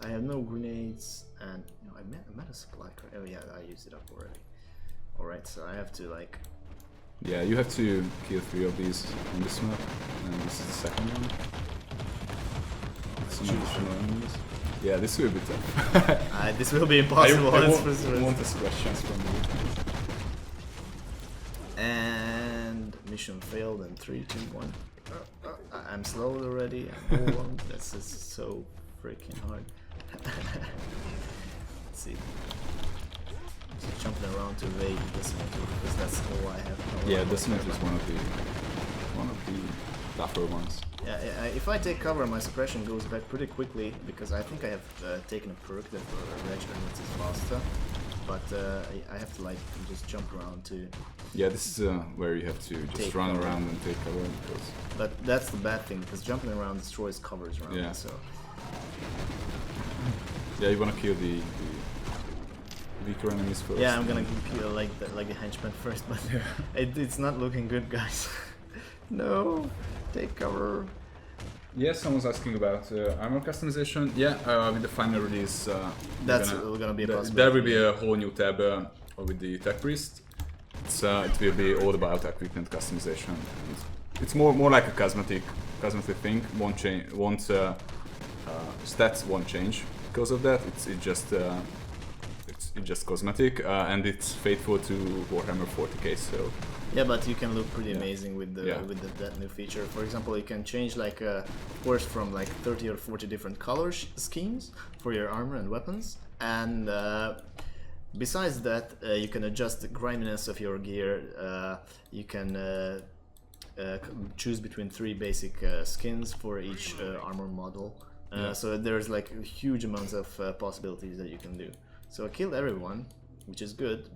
I have no grenades, and no, I met a supply card. Oh yeah, I used it up already. Alright, so I have to like... Yeah, you have to kill 3 of these on this map, and this is the second one. Some additional enemies. Yeah, this will be tough. This will be impossible. I want this questions from you. And mission failed in 3, 2, 1. I'm slowed already. I'm alone. This is so freaking hard. Let's see. Just jumping around to evade Decimator because that's all I have. Yeah, Decimator is one of the tougher ones. Yeah, if I take cover, my suppression goes back pretty quickly because I think I have taken a perk that regenerates it faster. But I have to like just jump around to... Yeah, this is where you have to just run around and take cover. Because... But that's the bad thing, because jumping around destroys covers around it, so... Yeah, you want to kill the weaker enemies first. Yeah, I'm gonna kill like the henchman first, but it's not looking good, guys. No, take cover. Yes, someone's asking about armor customization. Yeah, with the final release, that's gonna be a possibility. There will be a whole new tab with the Tech Priest. It will be all about equipment customization. It's more like a cosmetic thing. Stats won't change because of that. It's just cosmetic, and it's faithful to Warhammer 40k. So. Yeah, but you can look pretty amazing with that new feature. For example, you can change like of course from like 30 or 40 different color schemes for your armor and weapons, and besides that, you can adjust the grindiness of your gear. You can choose between 3 basic skins for each armor model. So there's like huge amounts of possibilities that you can do. So I killed everyone, which is good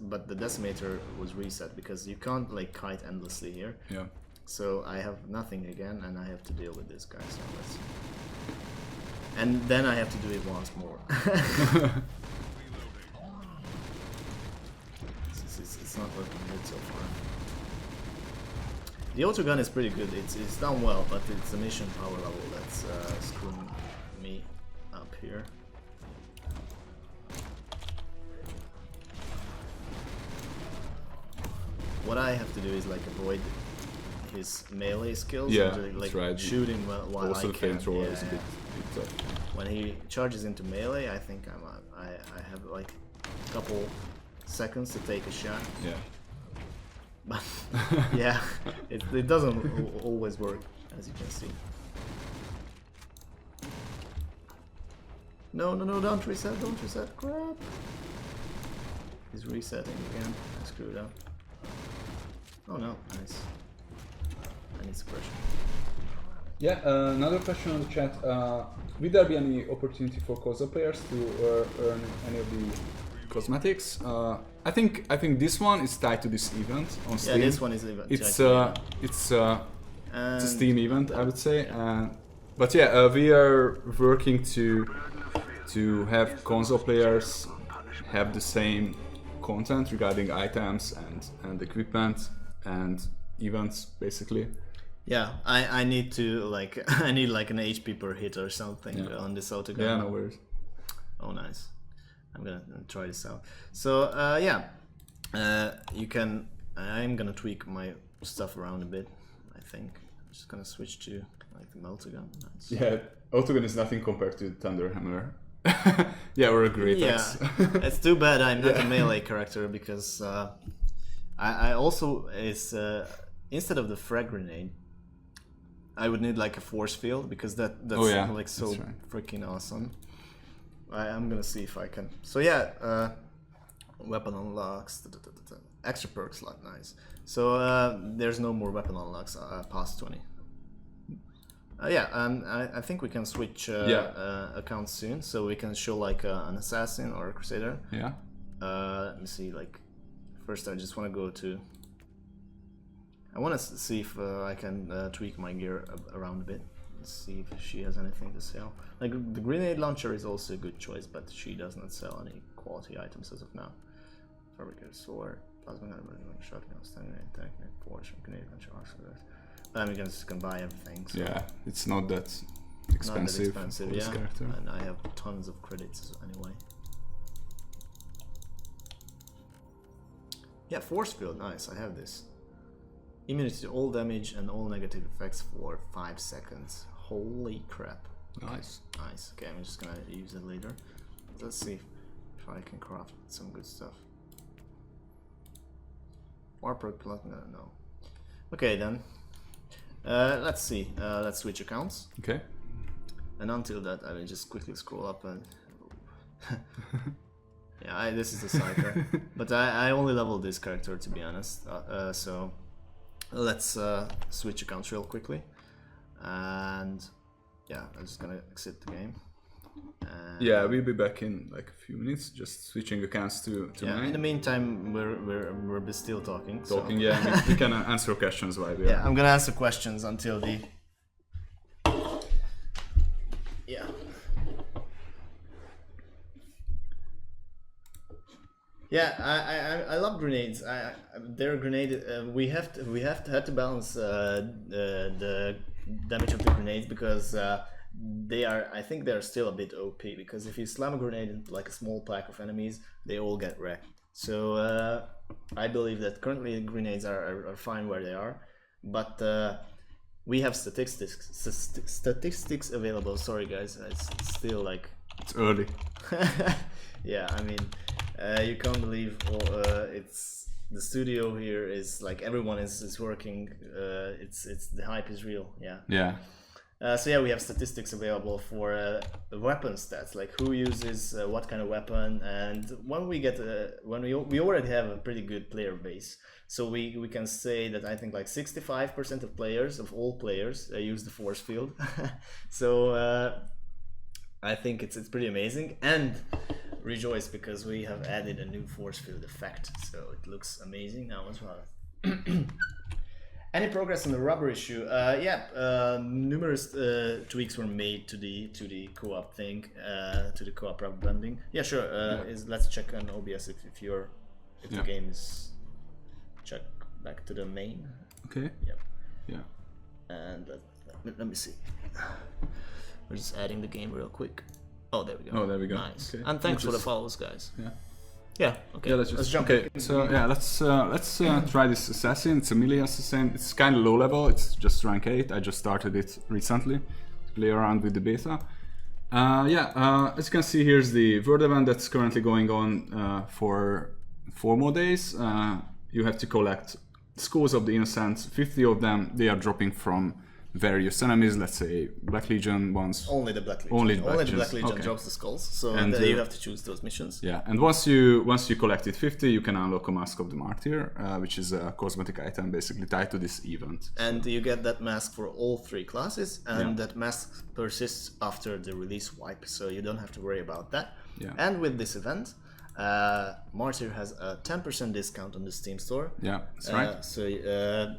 but the Decimator was reset because you can't like kite endlessly here. Yeah. So I have nothing again, and I have to deal with this guy. So let's. And then I have to do it once more. It's not looking good so far. The autogun is pretty good. It's done well, but it's the mission power level that's screwing me up here. What I have to do is like avoid his melee skills, and like shoot him while also I can. Also is a bit tough. When he charges into melee, I think I have like a couple seconds to take a shot. Yeah. But yeah, it doesn't always work, as you can see. No, don't reset, crap. He's resetting again, I screwed up. Oh no, nice. I need suppression. Yeah, another question on the chat. Will there be any opportunity for console players to earn any of the cosmetics? I think this one is tied to this event on Steam. Yeah, this one is event. It's a Steam event, I would say. But yeah, we are working to have console players have the same content regarding items and equipment and events, basically. Yeah, I need to like I need like an HP per hit or something on this autogun. Yeah, no worries. Oh, nice. I'm gonna try this out. So yeah, you can. I'm gonna tweak my stuff around a bit. I think I'm just gonna switch to like the multigun. Nice. Yeah, autogun is nothing compared to Thunderhammer. Yeah, or a great axe. It's too bad I'm not a melee character because I also instead of the frag grenade, I would need like a force field because that's like so freaking awesome. I'm gonna see if I can. So yeah, weapon unlocks. extra perk slot, nice. So there's no more weapon unlocks past 20. I think we can switch accounts soon, so we can show like an assassin or a crusader. Yeah. Let me see. Like, first I just want to go to. I want to see if I can tweak my gear around a bit. Let's see if she has anything to sell. Like the grenade launcher is also a good choice, but she does not sell any quality items as of now. Fabricated sword, plasma gun, shotgun, standing tank, forge, grenade launcher, I mean, you can buy everything. So yeah, it's not that expensive, for this character. And I have tons of credits anyway. Yeah, force field, nice. I have this. Immunity to all damage and all negative effects for 5 seconds. Holy crap. Nice. Nice. Okay, I'm just gonna use it later. Let's see if I can craft some good stuff. War perk plus no. Okay then. Let's see. Let's switch accounts. Okay. And until that, I will just quickly scroll up and. Yeah, this is the Psyker. But I only leveled this character, to be honest. So let's switch accounts real quickly. And yeah, I'm just gonna exit the game. Yeah, we'll be back in like a few minutes, just switching accounts to mine. In the meantime, we're still talking. Talking, so. Yeah, we can answer questions while we are. Yeah, I'm gonna answer questions until the. Yeah. Yeah, I love grenades. They're grenade. We had to balance the damage of the grenades because I think they're still a bit OP, because if you slam a grenade into like a small pack of enemies, they all get wrecked. So I believe that currently grenades are fine where they are, but we have statistics available. Sorry guys, it's still like it's early. Yeah, I mean, you can't believe it's the studio here is like everyone is working. It's the hype is real. Yeah. Yeah. So yeah, we have statistics available for the weapon stats, like who uses what kind of weapon, and when we get we already have a pretty good player base, so we can say that I think like 65% of all players use the force field. So I think it's pretty amazing, and rejoice because we have added a new force field effect, so it looks amazing now as well. Any progress on the rubber issue? Numerous tweaks were made to the co-op thing, to the co-op rubber blending. Yeah, sure. Let's check on OBS if the game is. Check back to the main. Okay. Yep. Yeah. And let me see. We're just adding the game real quick. Oh, there we go. Oh, there we go. Nice. Okay. And thanks for the follows, guys. Yeah. Yeah. Okay. Yeah, let's jump. Okay. So yeah, let's try this assassin. It's a melee assassin. It's kind of low level. It's just rank 8. I just started it recently to play around with the beta. As you can see, here's the World event that's currently going on for 4 more days. You have to collect skulls of the innocent. 50 of them. They are dropping from various enemies, let's say Black Legion ones. Only the Black Legion. Only the Black Legion drops the skulls, so and you have to choose those missions. Yeah, and once you collected 50, you can unlock a mask of the Martyr, which is a cosmetic item basically tied to this event. And you get that mask for all 3 classes, and that mask persists after the release wipe, so you don't have to worry about that. Yeah. And with this event, Martyr has a 10% discount on the Steam store. Yeah, that's right. So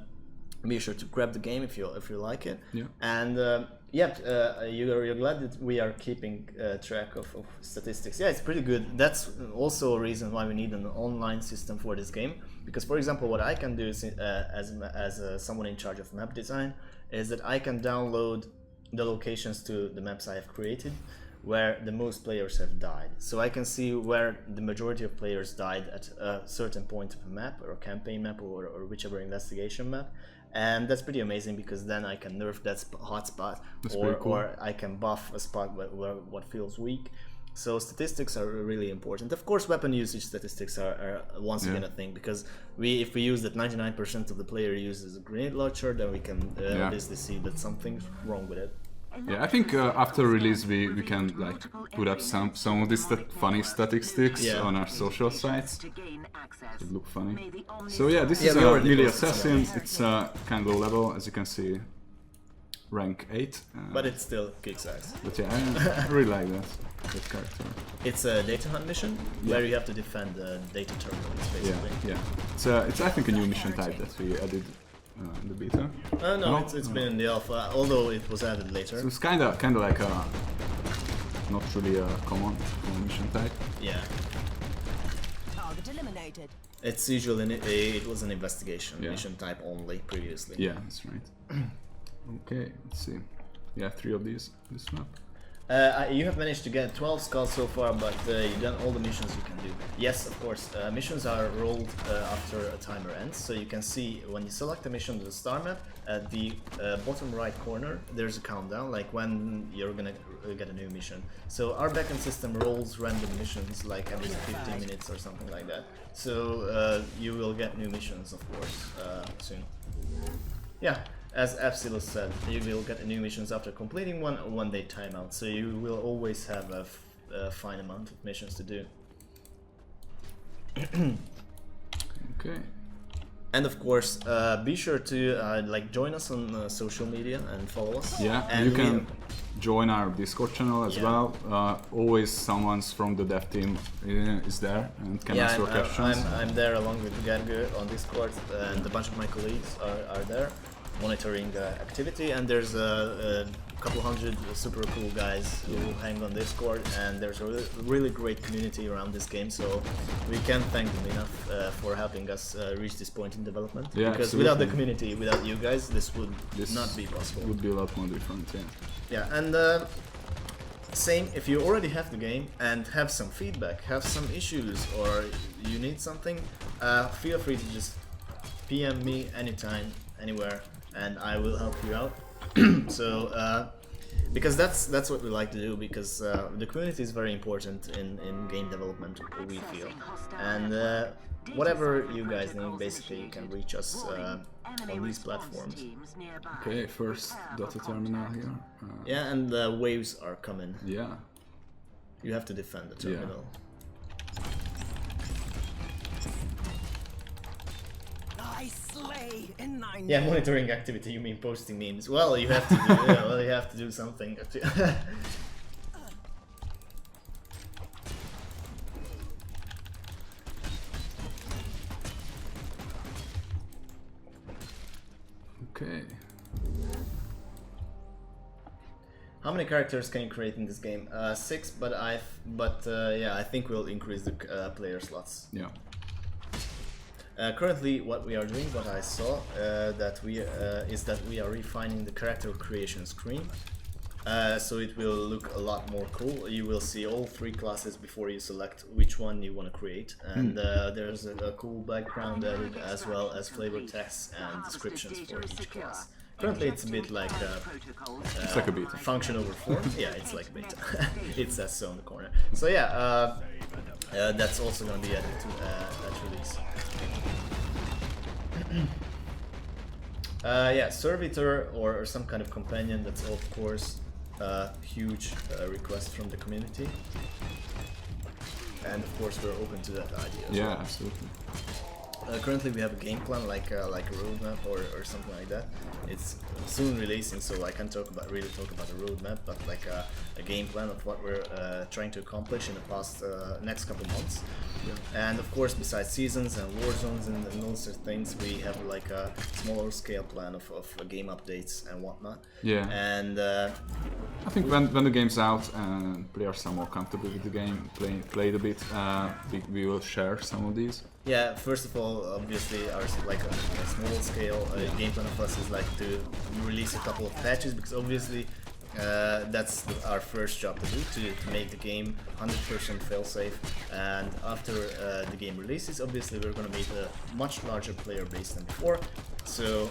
be sure to grab the game if you like it. Yeah. And you're glad that we are keeping track of statistics. Yeah, it's pretty good. That's also a reason why we need an online system for this game. Because, for example, what I can do is, as someone in charge of map design, is that I can download the locations to the maps I have created where the most players have died. So I can see where the majority of players died at a certain point of a map, or a campaign map, or whichever investigation map. And that's pretty amazing, because then I can nerf that hot spot, or I can buff a spot where what feels weak. So statistics are really important. Of course, weapon usage statistics are once again a thing, because if we use that 99% of the player uses a grenade launcher, then we can obviously see that something's wrong with it. Yeah, I think after release we can like put up some of these funny statistics on our social sites. It look funny. So yeah, this is a melee assassin. It's kind of low level, as you can see, rank 8. But it still kicks ass. But yeah, I really like that character. It's a data hunt mission where you have to defend the data terminals, basically. Yeah. It's I think a new mission type that we added in the beta. No, it's been in the alpha, although it was added later. So it's kind of like a not really a common mission type. Yeah. Target eliminated. It's usually it was an investigation mission type only previously. Yeah, that's right. Okay, let's see. Yeah, 3 of these this map. You have managed to get 12 skulls so far, but you've done all the missions you can do. Yes, of course, missions are rolled after a timer ends, so you can see when you select a mission to the star map, at the bottom right corner there's a countdown, like when you're gonna get a new mission. So our backend system rolls random missions like every 15 minutes or something like that. So you will get new missions, of course, soon. Yeah. As Epsilon said, you will get new missions after completing one day timeout, so you will always have a fine amount of missions to do. Okay. And of course, be sure to like join us on social media and follow us. Yeah, and you can join our Discord channel as well. Always someone from the dev team is there and can answer questions. I'm there along with Gerger on Discord, and a bunch of my colleagues are there, monitoring activity, and there's a couple hundred super cool guys who hang on Discord, and there's a really great community around this game, so we can't thank them enough for helping us reach this point in development. Yeah, because absolutely. Without the community, without you guys, this would not be possible. Would be a lot more different, yeah. Yeah, and same, if you already have the game and have some feedback, have some issues, or you need something, feel free to just PM me anytime, anywhere, and I will help you out. So, because that's what we like to do, because the community is very important in game development, we feel. And whatever you guys need, basically, you can reach us on these platforms. Okay, first data terminal here. Yeah, and the waves are coming. Yeah. You have to defend the terminal. Yeah, monitoring activity. You mean posting memes? Well, you have to do. You have to do something. Okay. How many characters can you create in this game? 6, but yeah, I think we'll increase the player slots. Yeah. Currently, what we are doing, what I saw, is that we are refining the character creation screen, so it will look a lot more cool. You will see all 3 classes before you select which one you want to create, and there's a cool background added, as well as flavor text and descriptions for each class. Currently, it's a bit like it's like a beta. Function over form. Yeah, it's like a beta. It says so in the corner. So yeah, that's also going to be added to that release. Yeah, servitor or some kind of companion, that's of course a huge request from the community, and of course we're open to that idea as well. Absolutely. Currently we have a game plan, like a roadmap or something like that. It's soon releasing, so I can't really talk about the roadmap, but like a game plan of what we're trying to accomplish in the past next couple months. Yeah. And of course, besides seasons and war zones and those sort of things, we have like a smaller scale plan of game updates and whatnot. Yeah. And I think when the game's out and players are more comfortable with the game, played a bit, we will share some of these. Yeah, first of all, obviously, our like a small scale game plan of us is like to release a couple of patches, because obviously that's our first job to do, to make the game 100% fail-safe. And after the game releases, obviously we're going to make a much larger player base than before, so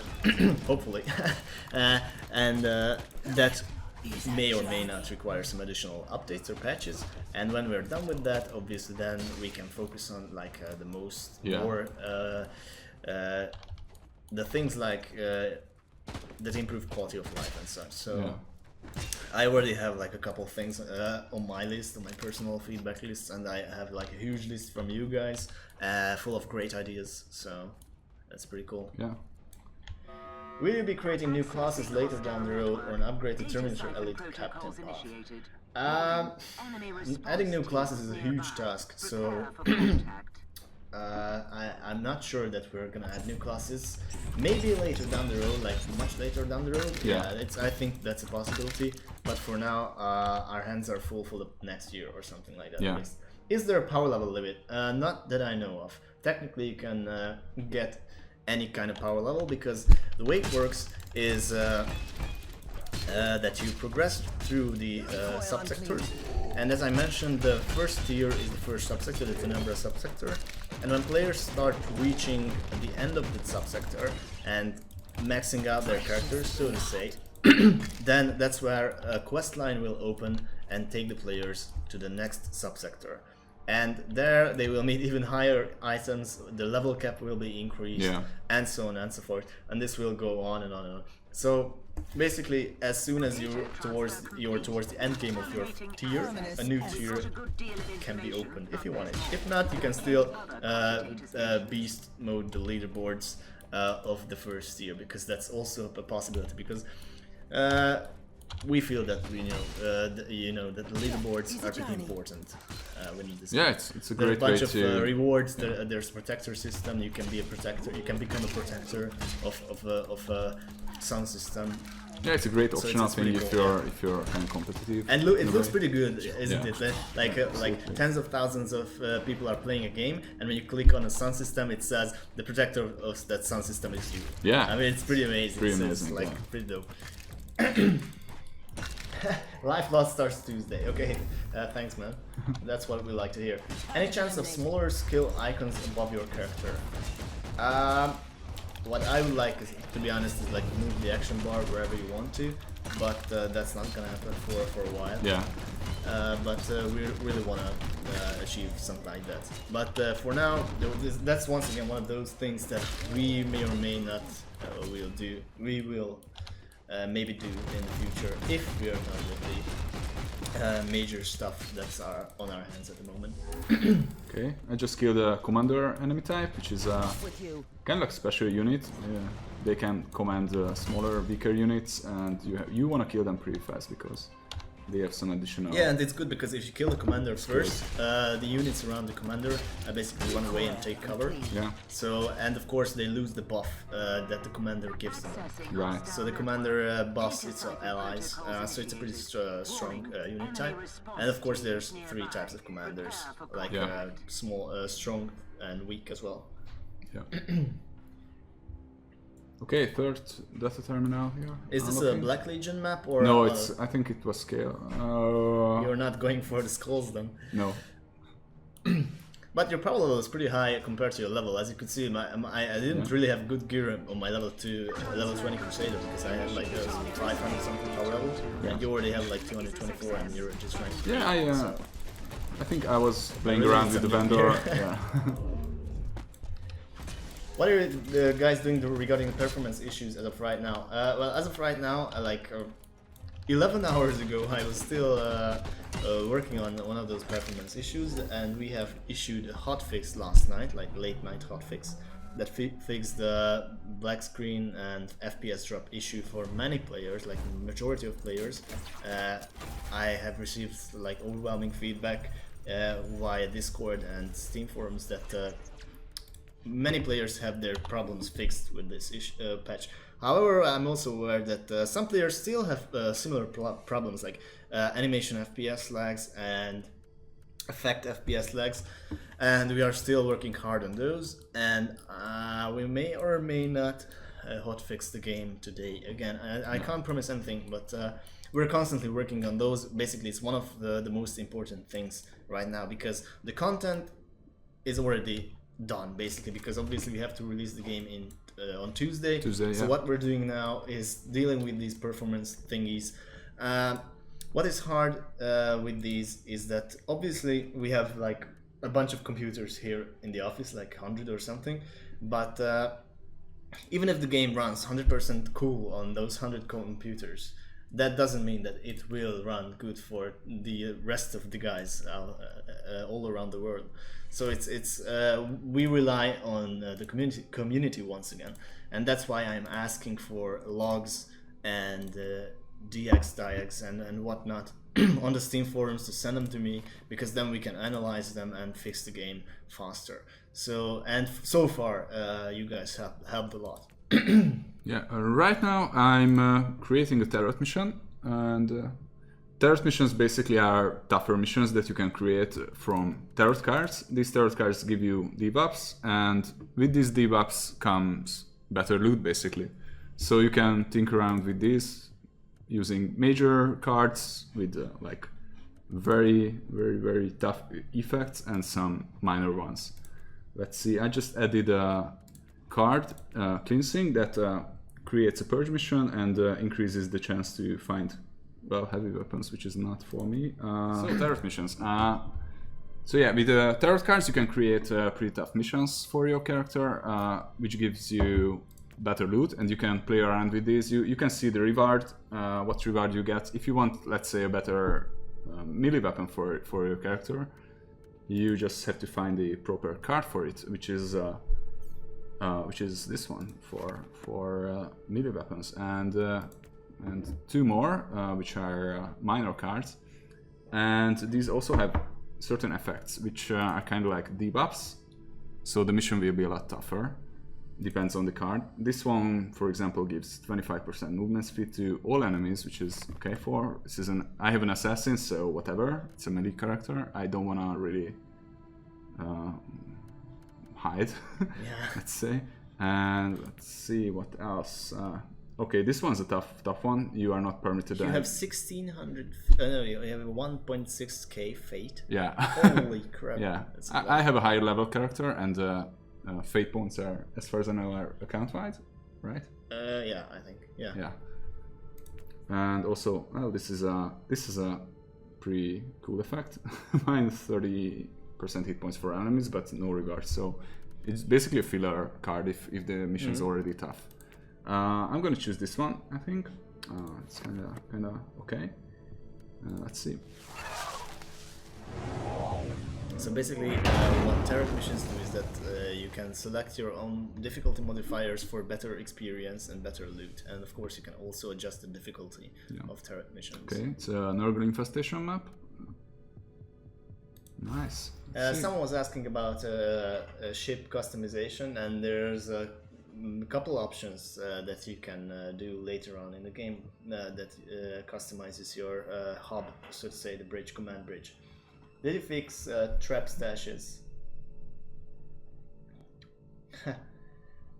hopefully, and that may or may not require some additional updates or patches. And when we're done with that, obviously then we can focus on like the most more the things like that improve quality of life and such. So I already have like a couple things on my list, on my personal feedback list, and I have like a huge list from you guys, full of great ideas. So that's pretty cool. Yeah. Will you be creating new classes later down the road, or an upgrade to Terminator Elite Captain path? Adding new classes is a huge task, so I'm not sure that we're gonna add new classes. Maybe later down the road, like much later down the road. Yeah. I think that's a possibility. But for now, our hands are full for the next year or something like that. Yeah. At least. Is there a power level limit? Not that I know of. Technically, you can get any kind of power level, because the way it works is that you progress through the subsectors, and as I mentioned, the first tier is the first subsector, the Penumbra subsector, and when players start reaching the end of the subsector and maxing out their characters, so to say, then that's where a quest line will open and take the players to the next subsector. And there they will meet even higher items, the level cap will be increased, and so on and so forth. And this will go on and on and on. So basically, as soon as you're towards the end game of your tier, a new tier can be opened if you want it. If not, you can still beast mode the leaderboards of the first tier, because that's also a possibility. Because we feel that that the leaderboards are pretty important when you discuss. Yeah, it's a great way to... There's a bunch of rewards. There's a protector system. You can be a protector. You can become a protector of a sun system. Yeah, it's a great optional thing if cool, you're kind of competitive. And it looks pretty good, isn't it? Like tens of thousands of people are playing a game, and when you click on a sun system, it says the protector of that sun system is you. Yeah, I mean, it's pretty amazing. It's like pretty dope. Life Lost starts Tuesday. Okay, thanks, man. That's what we like to hear. Any chance of smaller skill icons above your character? What I would like, is, to be honest, is like move the action bar wherever you want to, but that's not gonna happen for a while. Yeah. But we really want to achieve something like that. But for now, that's once again one of those things that we may or may not will do. We will maybe do in the future if we are done with the major stuff that's on our hands at the moment. Okay, I just killed a commander enemy type, which is kind of like special unit. They can command smaller, weaker units, and you want to kill them pretty fast because they have some additional... Yeah, and it's good because if you kill the commander first, the units around the commander basically run away and take cover. Yeah. So, and of course they lose the buff that the commander gives them. Right. So the commander buffs its allies, so it's a pretty strong unit type. And of course there's 3 types of commanders, like small, strong and weak as well. Yeah. Okay, third data terminal here. Is this a Black Legion map or? No, I think it was scale. You're not going for the skulls then. No. But your power level is pretty high compared to your level. As you could see, I didn't really have good gear on my level 20 Crusader, because I had like 500 something power level, and you already have like 224 and you're just trying to... Yeah, I think I was playing around with the vendor. Yeah. What are the guys doing regarding the performance issues as of right now? Well, as of right now, 11 hours ago, I was still working on one of those performance issues, and we have issued a hotfix last night, like late night hotfix, that fixed the black screen and FPS drop issue for many players, like the majority of players. I have received like overwhelming feedback via Discord and Steam forums that many players have their problems fixed with this patch. However, I'm also aware that some players still have similar problems, like animation FPS lags and effect FPS lags, and we are still working hard on those, and we may or may not hotfix the game today. Again, I can't promise anything, but we're constantly working on those. Basically, it's one of the most important things right now, because the content is already done, basically, because obviously we have to release the game on Tuesday. So what we're doing now is dealing with these performance thingies. What is hard with these is that obviously we have like a bunch of computers here in the office, like 100 or something, but even if the game runs 100% cool on those 100 computers, that doesn't mean that it will run good for the rest of the guys all around the world. So it's we rely on the community once again, and that's why I'm asking for logs and DX and whatnot on the Steam forums to send them to me, because then we can analyze them and fix the game faster. So so far you guys have helped a lot. Yeah, right now I'm creating a tarot mission, and tarot missions basically are tougher missions that you can create from tarot cards. These tarot cards give you debuffs, and with these debuffs comes better loot basically. So you can tinker around with these using major cards with like very tough effects and some minor ones. Let's see, I just added a card, cleansing, that creates a purge mission and increases the chance to find, well, heavy weapons, which is not for me. So tarot missions. So yeah, with the tarot cards you can create pretty tough missions for your character, which gives you better loot, and you can play around with these. You can see the reward, what reward you get. If you want, let's say, a better melee weapon for your character, you just have to find the proper card for it, which is this one for melee weapons, and two more which are minor cards, and these also have certain effects which are kind of like debuffs, so the mission will be a lot tougher. Depends on the card. This one, for example, gives 25% movement speed to all enemies, which is okay for. This is I have an assassin, so whatever. It's a melee character. I don't wanna really hide, let's say. And let's see what else. Okay, this one's a tough one. You are not permitted. You have 1600. No, you have 1.6k fate. Yeah. Holy crap. Yeah. I have a higher level character, and fate points are, as far as I know, are account-wide, right? Yeah, I think. Yeah. Yeah. And also, oh, this is a pretty cool effect. Minus 30% hit points for enemies, but no regard. So it's basically a filler card if the mission's already tough. I'm gonna choose this one. I think it's kinda okay. Let's see. So basically, what tarot missions do is that you can select your own difficulty modifiers for better experience and better loot, and of course you can also adjust the difficulty of tarot missions. Okay, it's a Nurgle infestation map. Nice. Someone was asking about ship customization, and there's a couple options that you can do later on in the game that customizes your hub, so to say, the bridge, command bridge. Did you fix trap stashes?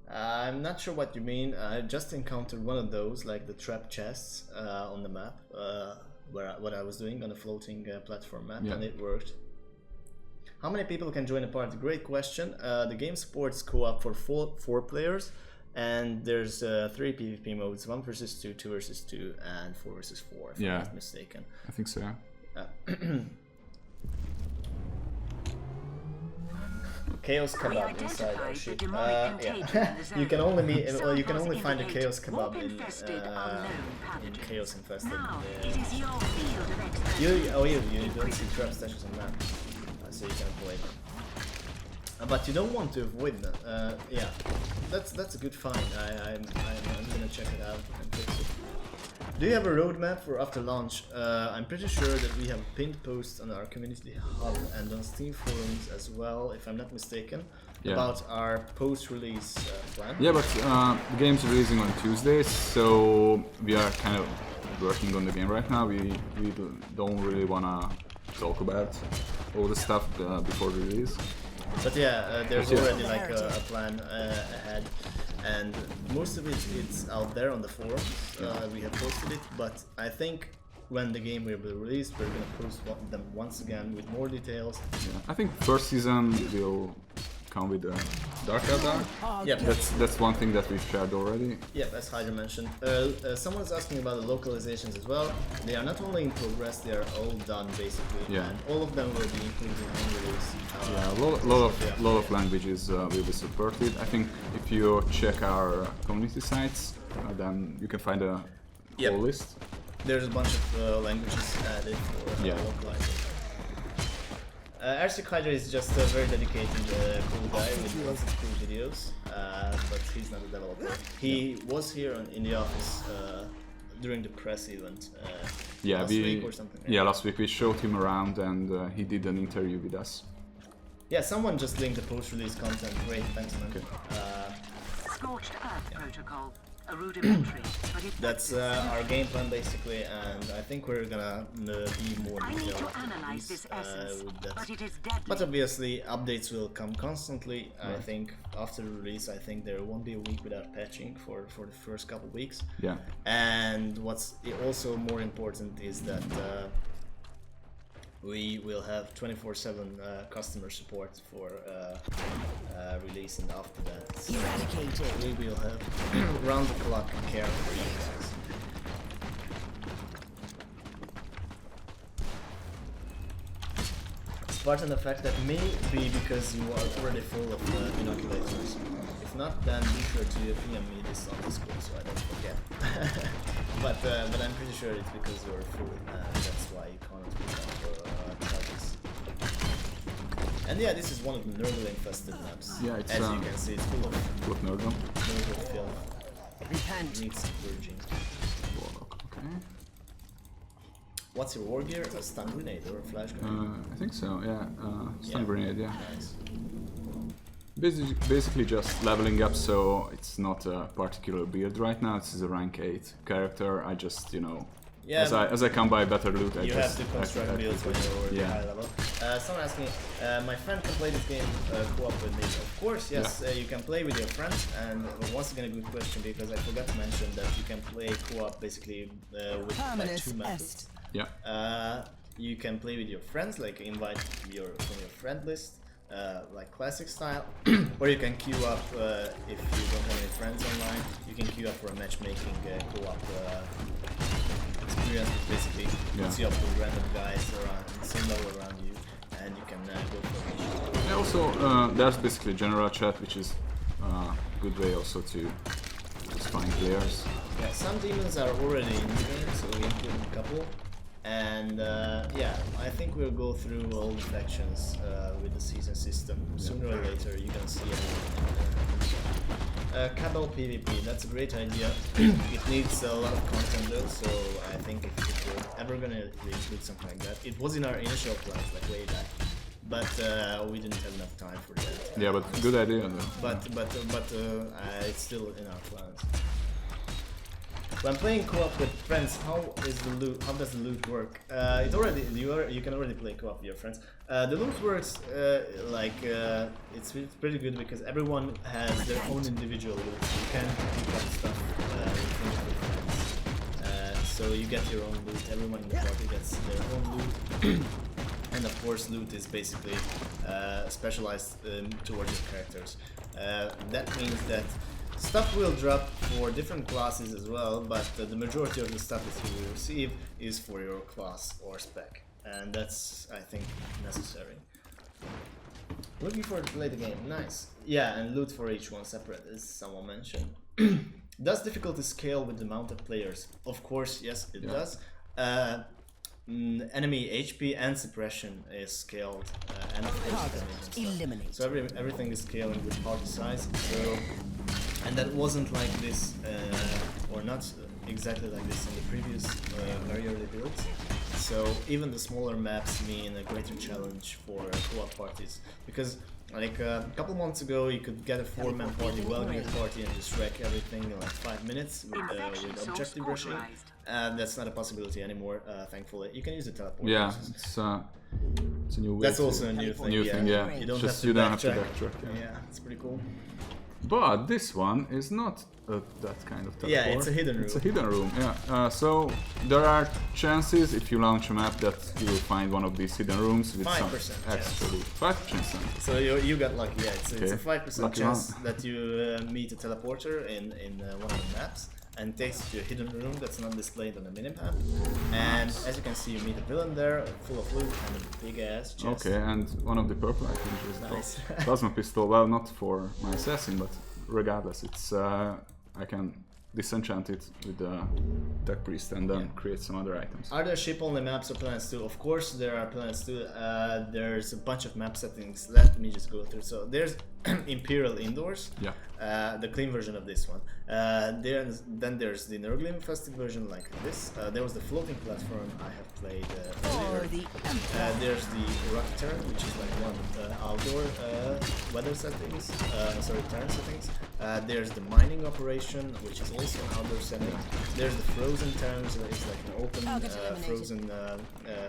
I'm not sure what you mean. I just encountered one of those, like the trap chests on the map, what I was doing on a floating platform map, and it worked. How many people can join a party? Great question. The game supports co-op for 4 players, and there's 3 PvP modes: 1 versus 2, 2 versus 2, and 4 versus 4. If I'm not mistaken. I think so. Chaos kebab inside our ship. You can only find a chaos kebab in chaos infested. You don't see trap stashes on map, so you can avoid them. But you don't want to avoid them. Yeah, that's a good find. I'm gonna check it out and fix it. Do you have a roadmap for after launch? I'm pretty sure that we have a pinned post on our community hub and on Steam forums as well, if I'm not mistaken, about our post-release plan. Yeah, but the game's releasing on Tuesdays, so we are kind of working on the game right now. We don't really wanna talk about all the stuff before the release. But yeah, there's already like a plan ahead. And most of it's out there on the forums. We have posted it, but I think when the game will be released, we're gonna post them once again with more details. Yeah. I think first season will come with Dark Eldar. Yeah, that's one thing that we've shared already. Yeah, as Hydra mentioned. Someone's asking about the localizations as well. They are not only in progress; they are all done basically, and all of them will be included in release. A lot of languages will be supported. I think if you check our community sites, then you can find a whole list. There's a bunch of languages added for localizing. RC Hydra is just a very dedicated cool guy with lots of cool videos, but he's not a developer. He was here in the office during the press event last week or something. Yeah, last week we showed him around and he did an interview with us. Yeah, someone just linked the post-release content. Great, thanks man. Okay. Scorched Earth Protocol. A rudimentary, but that's our game plan basically, and I think we're gonna be more detailed with that. But obviously, updates will come constantly. Right. I think after the release, I think there won't be a week without patching for the first couple of weeks. Yeah. And what's also more important is that we will have 24/7 customer support for release, and after that we will have round-the-clock care for users. Apart from the fact that maybe because you are already full of inoculators. If not, then be sure to PM me this on Discord so I don't forget. but I'm pretty sure it's because you're full, that's why you can't pick up charges. And yeah, this is one of the nerdle-infested maps. Yeah, it's, as you can see, it's full of nerdle. Filth. Repent. Needs purging. Okay. What's your war gear? A stun grenade or a flash grenade? I think so, yeah. Stun grenade, yeah. Nice. Basically just leveling up, so it's not a particular build right now. This is a rank 8 character. I just, you know, as I come by better loot, I you just... have to construct builds when you're already high level. Someone asked me, my friend can play this game co-op with me. Of course, yes, you can play with your friends. And once again, a good question, because I forgot to mention that you can play co-op basically with two methods. Yeah. You can play with your friends, like invite from your friend list. Like classic style, or you can queue up if you don't have any friends online. You can queue up for a matchmaking co-op experience, which basically puts you up with random guys around same level around you, and you can go for it. Yeah, also there's basically general chat, which is a good way also to just find players. Yeah, some demons are already in the game, so we include a couple. And yeah, I think we'll go through all the factions with the season system. Sooner or later, you're gonna see everything. Cabal PvP, that's a great idea. It needs a lot of content though, so I think if we're ever gonna include something like that, it was in our initial plans, like way back, but we didn't have enough time for that. Yeah, but good idea though. But it's still in our plans. When playing co-op with friends, how does the loot work? You can already play co-op with your friends. The loot works it's pretty good because everyone has their own individual loot. You can pick up stuff with friends. So you get your own loot. Everyone in the party gets their own loot. And of course, loot is basically specialized towards your characters. That means that stuff will drop for different classes as well, but the majority of the stuff that you will receive is for your class or spec, and that's, I think, necessary. Looking forward to play the game, nice. Yeah, and loot for each one separate, as someone mentioned. Does difficulty scale with the amount of players? Of course, yes, it does. Enemy HP and suppression is scaled, and of course damage. So everything is scaling with party size. So, and that wasn't like this, or not exactly like this in the previous very early builds. So even the smaller maps mean a greater challenge for co-op parties, because like a couple months ago you could get a 4-man party, well-geared party, and just wreck everything in like 5 minutes with objective rushing. That's not a possibility anymore, thankfully. You can use the teleport. Yeah, it's a new way. That's also a new thing. Yeah. You don't just have to backtrack. Yeah, it's pretty cool. But this one is not that kind of teleport. Yeah, it's a hidden room. It's a hidden room, yeah. So there are chances if you launch a map that you will find one of these hidden rooms with 5% some extra loot. 5%. So you got lucky, yeah. It's a 5% Lucky chance one. that you meet a teleporter in one of the maps and takes you to a hidden room that's not displayed on the minimap. And as you can see, you meet a villain there, full of loot and a big ass chest. Okay, and one of the purple items is Nice. plasma pistol. Well, not for my assassin, but regardless, it's I can disenchant it with the Tech Priest and then create some other items. Are there ship-only maps or planets too? Of course there are planets too. There's a bunch of map settings. Let me just go through. So there's Imperial Indoors, the clean version of this one. Then there's the Nurglim Festive version like this. There was the floating platform I have played earlier. There's the Rocketeer, which is like one outdoor weather settings, terrain settings. There's the mining operation, which is also an outdoor setting. There's the frozen terms, it's like an open frozen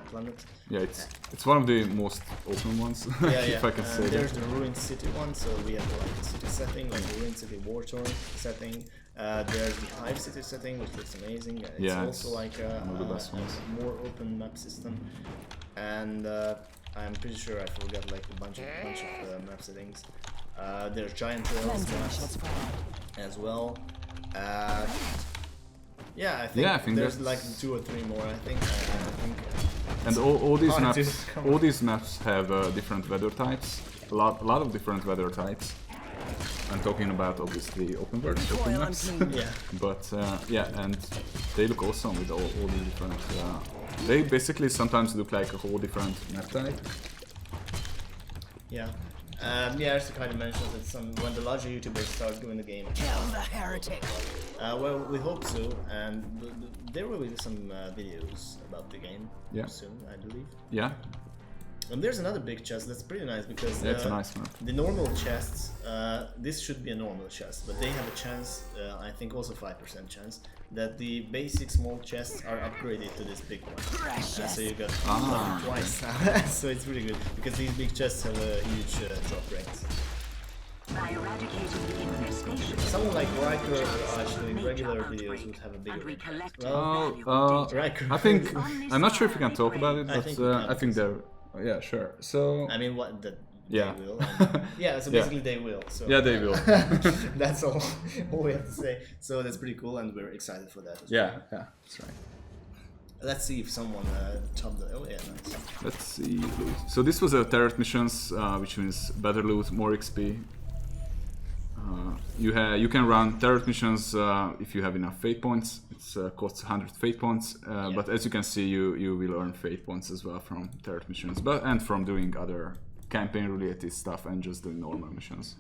planet. Yeah, it's one of the most open ones, if I can say that. There's the ruined city one, so we have like the city setting, like the ruined city war-torn setting. There's the hive city setting, which looks amazing. It's also like a more open map system. And I'm pretty sure I forgot like a bunch of map settings. There's giant trails maps as well. I think there's like 2 or 3 more. I think. And all these maps have different weather types. A lot of different weather types. I'm talking about obviously open world open maps. But and they look awesome with all the different. They basically sometimes look like a whole different map type. As the kind of mentioned that when the larger YouTubers start doing the game. Kill the heretic. Well, we hope so, and there will be some videos about the game soon, I believe. Yeah. And there's another big chest that's pretty nice because it's a nice map. The normal chests, this should be a normal chest, but they have a chance, I think also 5% chance, that the basic small chests are upgraded to this big one. So you got twice now, so it's really good because these big chests have a huge drop rate. By eradicating the infestation, someone like Psyker or actually regular videos would have a bigger impact. Riker. I think I'm not sure if we can talk about it, but I think they're sure. So I mean, they will. So basically they will. So they will. That's all we have to say. So that's pretty cool, and we're excited for that. That's right. Let's see if someone topped the. Nice. Let's see. So this was a turret missions, which means better loot, more XP. You can run turret missions if you have enough fate points. It costs 100 fate points, but as you can see, you will earn fate points as well from turret missions, and from doing other campaign-related stuff and just doing normal missions.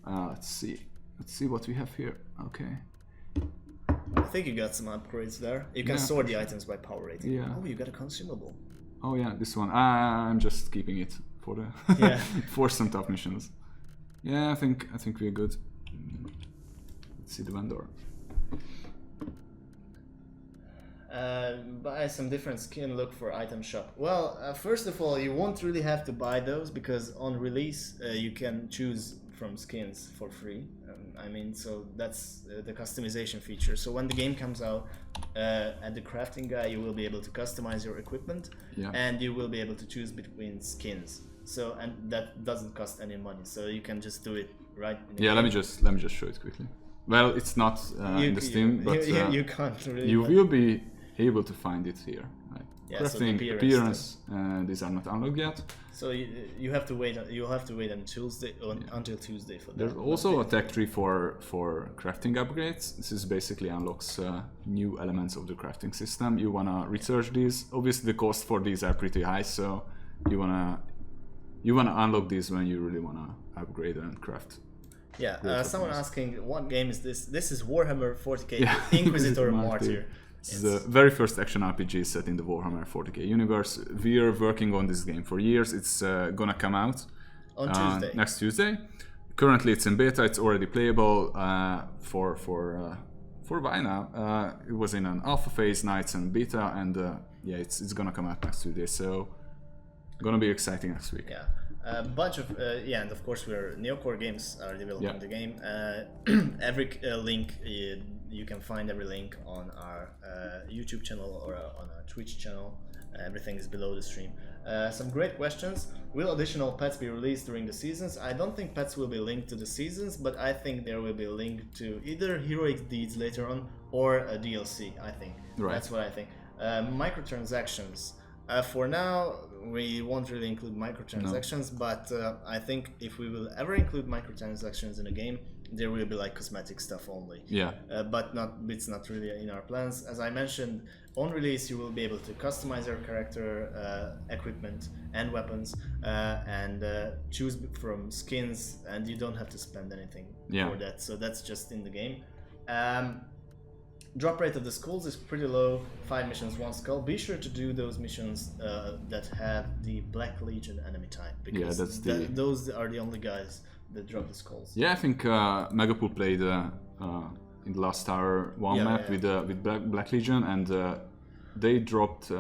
Let's see what we have here. Okay. I think you got some upgrades there. You can sort the items by power rating. Yeah. Oh, you got a consumable. Oh yeah, this one. I'm just keeping it for the for some top missions. Yeah, I think we're good. Let's see the vendor. Buy some different skin, look for item shop. Well, first of all, you won't really have to buy those because on release you can choose from skins for free. So that's the customization feature. So when the game comes out, at the crafting guy, you will be able to customize your equipment, and you will be able to choose between skins. So and that doesn't cost any money. So you can just do it right. Let me just show it quickly. Well, it's not in the Steam, but you can't really. You will be able to find it here. Right? Crafting, so appearance, these are not unlocked yet. So you have to wait. You'll have to wait until Tuesday for that. There's also a tech tree for crafting upgrades. This is basically unlocks new elements of the crafting system. You wanna research these. Obviously, the cost for these are pretty high, so you wanna unlock these when you really wanna upgrade and craft. Someone asking, what game is this? This is Warhammer 40k Inquisitor Martyr. It's the very first action RPG set in the Warhammer 40k universe. We are working on this game for years. It's gonna come out on Tuesday. Next Tuesday. Currently, it's in beta. It's already playable for a while now. It was in an alpha phase, nights and beta, and it's gonna come out next Tuesday. So, gonna be exciting next week. A bunch of and of course NeocoreGames are developing the game. Every link you can find every link on our YouTube channel or on our Twitch channel. Everything is below the stream. Some great questions. Will additional pets be released during the seasons? I don't think pets will be linked to the seasons, but I think there will be linked to either heroic deeds later on or a DLC. I think that's what I think. Microtransactions. For now, we won't really include microtransactions, but I think if we will ever include microtransactions in a game, there will be like cosmetic stuff only. Yeah. But it's not really in our plans. As I mentioned, on release you will be able to customize your character, equipment and weapons, and choose from skins, and you don't have to spend anything for that. So that's just in the game. Drop rate of the skulls is pretty low, 5 missions, 1 skull. Be sure to do those missions that have the Black Legion enemy type, because those are the only guys that drop the skulls. Yeah, I think Megapool played in the last hour map with Black Legion, and they dropped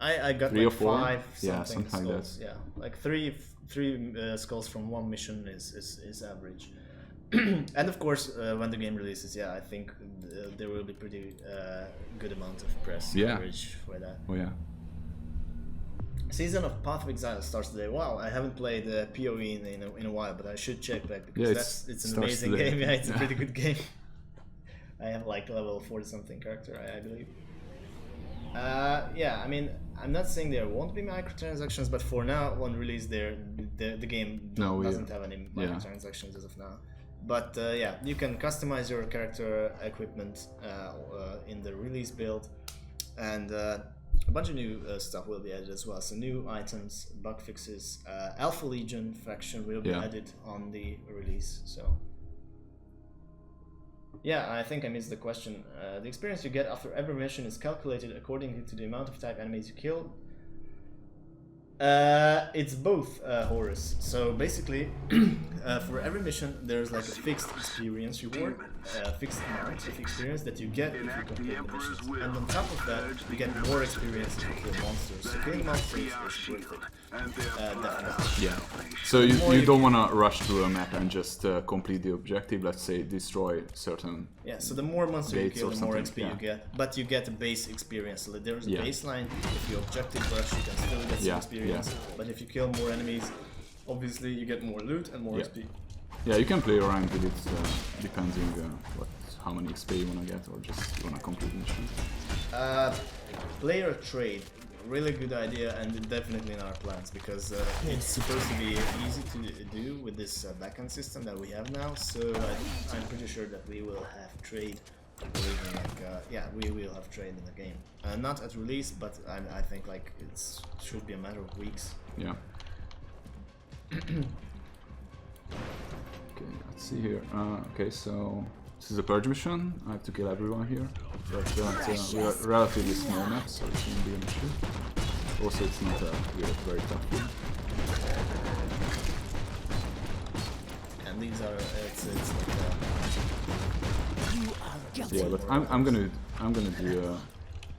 I got 3 like or 4. 5 something skulls. like that. Yeah, like three skulls from 1 mission is average. And of course, when the game releases, I think there will be pretty good amount of press coverage for that. Oh yeah. Season of Path of Exile starts today. Wow, I haven't played PoE in a while, but I should check back, because it's an amazing game. Yeah, it's a pretty good game. I have like level 40 something character, I believe. I mean, I'm not saying there won't be microtransactions, but for now, on release, the game doesn't have any microtransactions as of now. But you can customize your character equipment in the release build, and a bunch of new stuff will be added as well. So new items, bug fixes, Alpha Legion faction will be added on the release. So I think I missed the question. The experience you get after every mission is calculated according to the amount of type enemies you kill. It's both, Horus. So basically, for every mission, there's like a fixed experience reward, fixed amount of experience that you get if you complete the missions. And on top of that, you get more experience if you kill monsters. So killing monsters is worth it. Definitely. Yeah. So you don't want to rush through a map and just complete the objective. Let's say destroy certain. Yeah. So the more monsters you kill, the more XP you get. But you get a base experience. So there's a baseline. If you objective rush, you can still get some experience. But if you kill more enemies, obviously you get more loot and more XP. Yeah, you can play around with it depending how many XP you wanna get, or just you wanna complete missions. Player trade, really good idea, and definitely in our plans, because it's supposed to be easy to do with this backend system that we have now. So I'm pretty sure that we will have trade. We will have trade in the game. Not at release, but I think like it should be a matter of weeks. Yeah. Okay, let's see here. Okay, so this is a purge mission. I have to kill everyone here, but we are relatively small map, so it shouldn't be an issue. Also, it's not a very tough one. And these are but I'm gonna do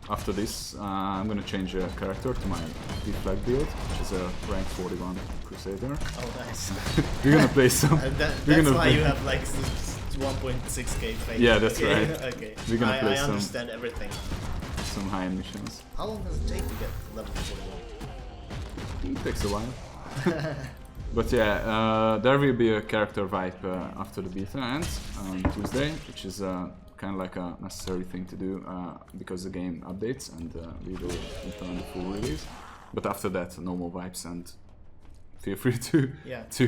after this. I'm gonna change a character to my deflag build, which is a rank 41 Crusader. Oh, nice. We're gonna play some. That's why you have like 1.6k fate. Yeah, that's okay. right. Okay. We're gonna play I understand everything. Some high-end missions. How long does it take to get level 41? It takes a while. But there will be a character wipe after the beta ends on Tuesday, which is kind of like a necessary thing to do because the game updates, and we will implement the full release. But after that, no more wipes, and feel free to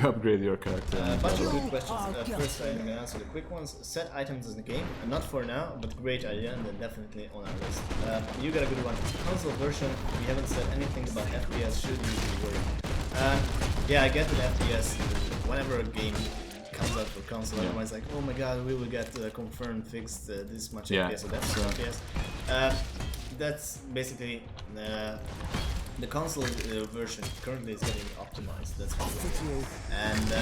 upgrade your character. A bunch of good questions. First, I'm gonna answer the quick ones. Set items in the game, not for now, but great idea, and then definitely on our list. You got a good one. Console version, we haven't said anything about FPS. Should you be worried? I get that FPS. Whenever a game comes out for console, everyone's like, oh my god, we will get confirmed fixed this much FPS, so that's FPS. That's basically the console version currently is getting optimized. That's what we're doing. And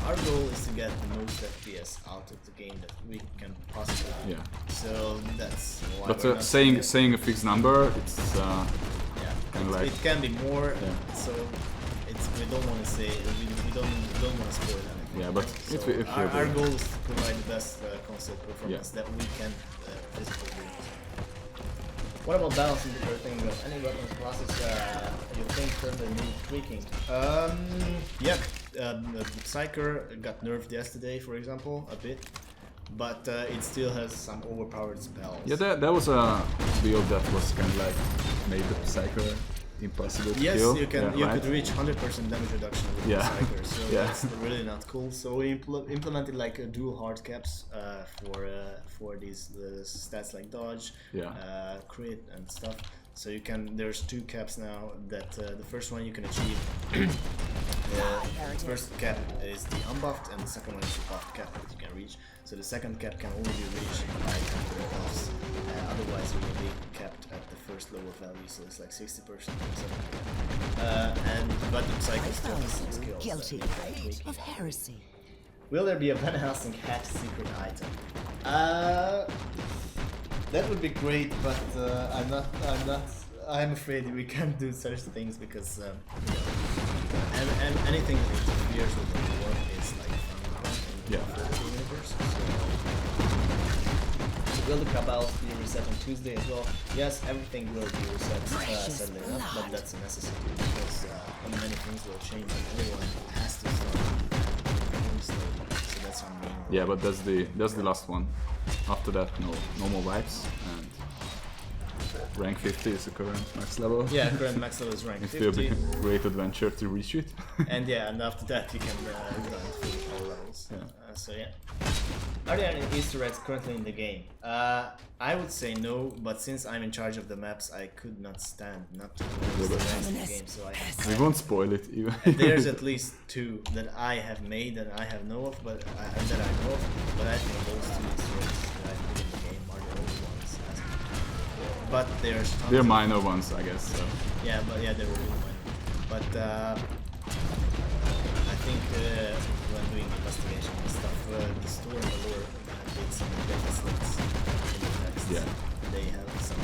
our goal is to get the most FPS out of the game that we can possibly do. So that's why. But saying a fixed number, it's kind of like it can be more. So we don't want to say we don't want to spoil anything. Yeah, but so our goal is to provide the best console performance that we can physically do. What about balancing the thing? Any weapons classes you think further need tweaking? Psyker got nerfed yesterday, for example, a bit, but it still has some overpowered spells. Yeah, that was a build that was kind of like made the Psyker impossible to Yes, kill. you can. Yeah, You right? could reach 100% damage reduction with the Yeah. Psyker, so Yeah. that's really not cool. So we implemented like dual hard caps for these stats like dodge, crit, and stuff. So you can. There's 2 caps now. That the first one you can achieve. The first cap is the unbuffed, and the second one is the buffed cap that you can reach. So the second cap can only be reached by countering buffs. Otherwise, it will be capped at the first lower value, so it's like 60% or something. But the Psyker still has some skills. Guilty of heresy. Will there be a Van Helsing hat secret item? That would be great, but I'm afraid we can't do such things because and anything that interferes with the war is like fun in the universe. So will the Cabal be reset on Tuesday as well? Yes, everything will be reset sadly enough, but that's a necessity because many things will change and everyone has to start moving slowly. So that's our main role. Yeah, but that's the last one. After that, no more wipes, and rank 50 is the current max level. Yeah, current max level is rank It 50. will be a great adventure to reach it. And and after that you can grind through all levels. Yeah. So yeah. Are there any Easter eggs currently in the game? I would say no, but since I'm in charge of the maps, I could not stand not to know Easter eggs in the game. So We won't spoil it even. there's at least 2 that I have made and I have know of, but that I know of. But I think those 2 Easter eggs that I put in the game are the only ones. But there's tons They're of- minor ones, I guess. So. Yeah, but yeah, they were really minor. But I think when doing investigation and stuff, the store and the lore did some data slips in the text. Yeah. They have some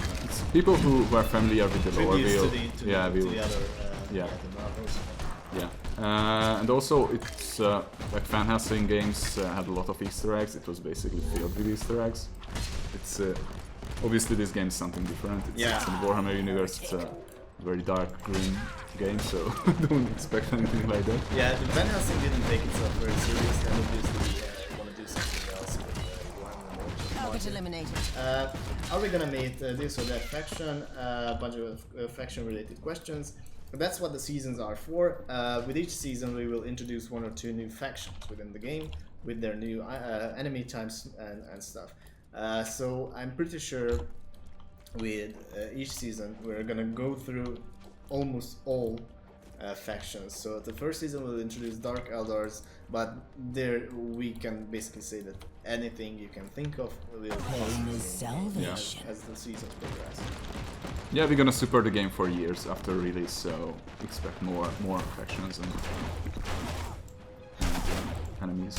People who are familiar with the lore tributes will, to will, the other yeah. the Marvels. yeah. And also, it's like Van Helsing games had a lot of Easter eggs. It was basically filled with Easter eggs. It's obviously this game is something different. It's in the Warhammer universe. It's a very dark green game, so don't expect anything like that. Yeah, the Van Helsing didn't take itself very seriously, and obviously want to do something else with Warhammer. Target eliminated. Are we gonna make this or that faction? A bunch of faction-related questions. But that's what the seasons are for. With each season, we will introduce 1 or 2 new factions within the game with their new enemy types and stuff. So I'm pretty sure with each season we're gonna go through almost all factions. So the first season we'll introduce Dark Eldars, but there we can basically say that anything you can think of will possibly Salvation. as the seasons progress. Yeah, we're gonna super the game for years after release, so expect more factions and enemies.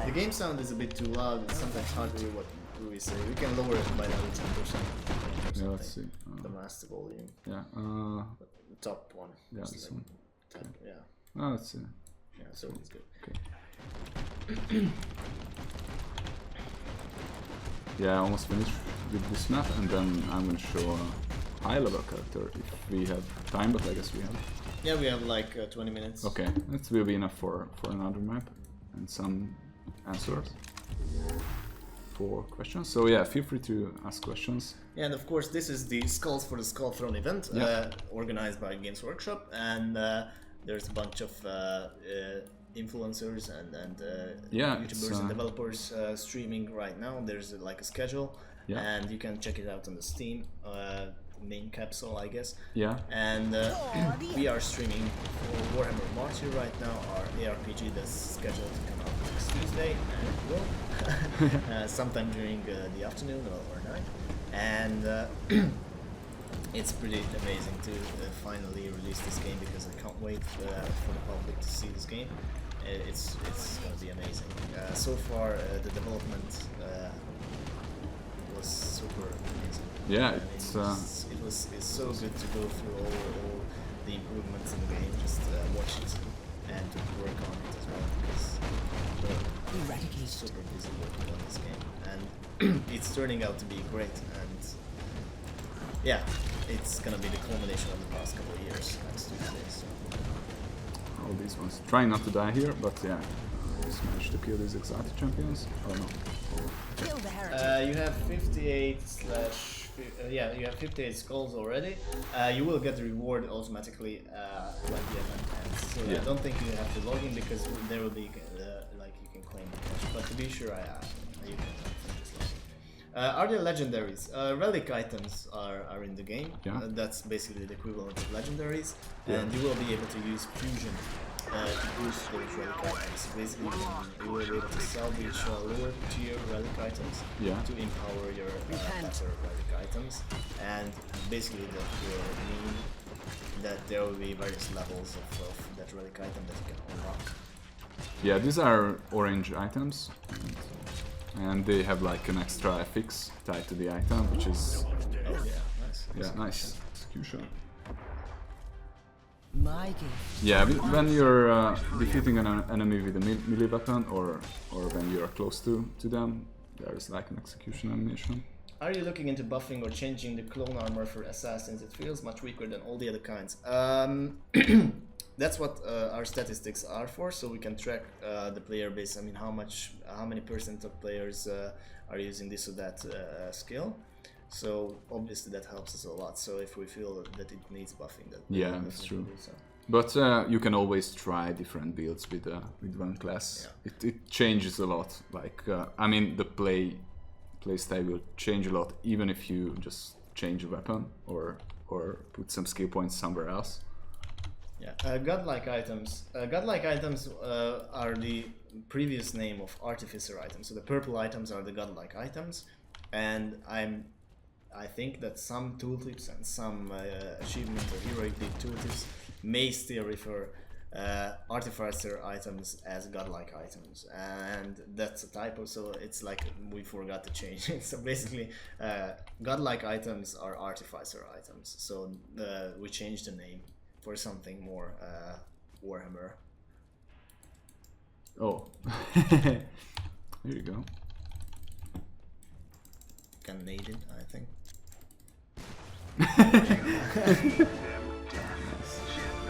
The game sound is a bit too loud. It's sometimes hard to hear what we say. We can lower it by another 10%. Yeah, let's see. The master volume, Yeah. the top one. Yeah, It's this like one. 10, yeah, Let's see. yeah. So it's good. Okay. Yeah, I almost finished with this map, and then I'm gonna show a high-level character if we have time, but I guess we have. Yeah, we have like 20 minutes. Okay, that will be enough for another map and some answers for questions. So yeah, feel free to ask questions. Yeah, and of course this is the Skulls for the Skull Throne event organized by Games Workshop, and there's a bunch of influencers and YouTubers and developers streaming right now. There's like a schedule, and you can check it out on the Steam main capsule, I guess. Yeah. And we are streaming for Warhammer Martyr right now, our ARPG that's scheduled to come out next Tuesday, and it will sometime during the afternoon or night. And it's pretty amazing to finally release this game, because I can't wait for the public to see this game. It's gonna be amazing. So far, the development was super amazing. Yeah, It's so good to go through all the improvements in the game, just watch it and to work on it as well, because we're super busy working on this game, and it's turning out to be great. And yeah, it's gonna be the culmination of the past couple of years next Tuesday. So. All these ones. Trying not to die here, but yeah. just manage to kill these exotic champions? Oh no. Kill the heretic. You have 58 slash... yeah, you have 58 skulls already. You will get the reward automatically when the event ends. So Yeah. I don't think you have to log in because there will be like you can claim the cash. But to be sure, you can just log in. Are there legendaries? Relic items are in the game. Yeah. That's basically the equivalent of legendaries, and you will be able to use fusion to boost those relic items. Basically, you will be able to salvage lower tier relic items Yeah. to empower your better relic items, and basically that will mean that there will be various levels of that relic item that you can unlock. Yeah, these are orange items, and they have like an extra affix tied to the item, which is Oh yeah, nice. yeah, nice execution. My gift. Yeah, when you're defeating an enemy with a melee weapon, or when you're close to them, there's like an execution animation. Are you looking into buffing or changing the clone armor for assassins? It feels much weaker than all the other kinds. That's what our statistics are for, so we can track the player base. I mean, how many percent of players are using this or that skill. So obviously that helps us a lot. So if we feel that it needs buffing, that Yeah, we'll that's definitely true. do so. But you can always try different builds with one class. Yeah. It changes a lot. Like I mean, the play style will change a lot, even if you just change a weapon or put some skill points somewhere else. Yeah, godlike items. Godlike items are the previous name of artificer items. So the purple items are the godlike items, and I think that some tooltips and some achievement or heroic deed tooltips may still refer artificer items as godlike items, and that's a typo. So it's like we forgot to change it. So basically, godlike items are artificer items. So we changed the name for something more Warhammer. Oh, here you go. Canadian, I think.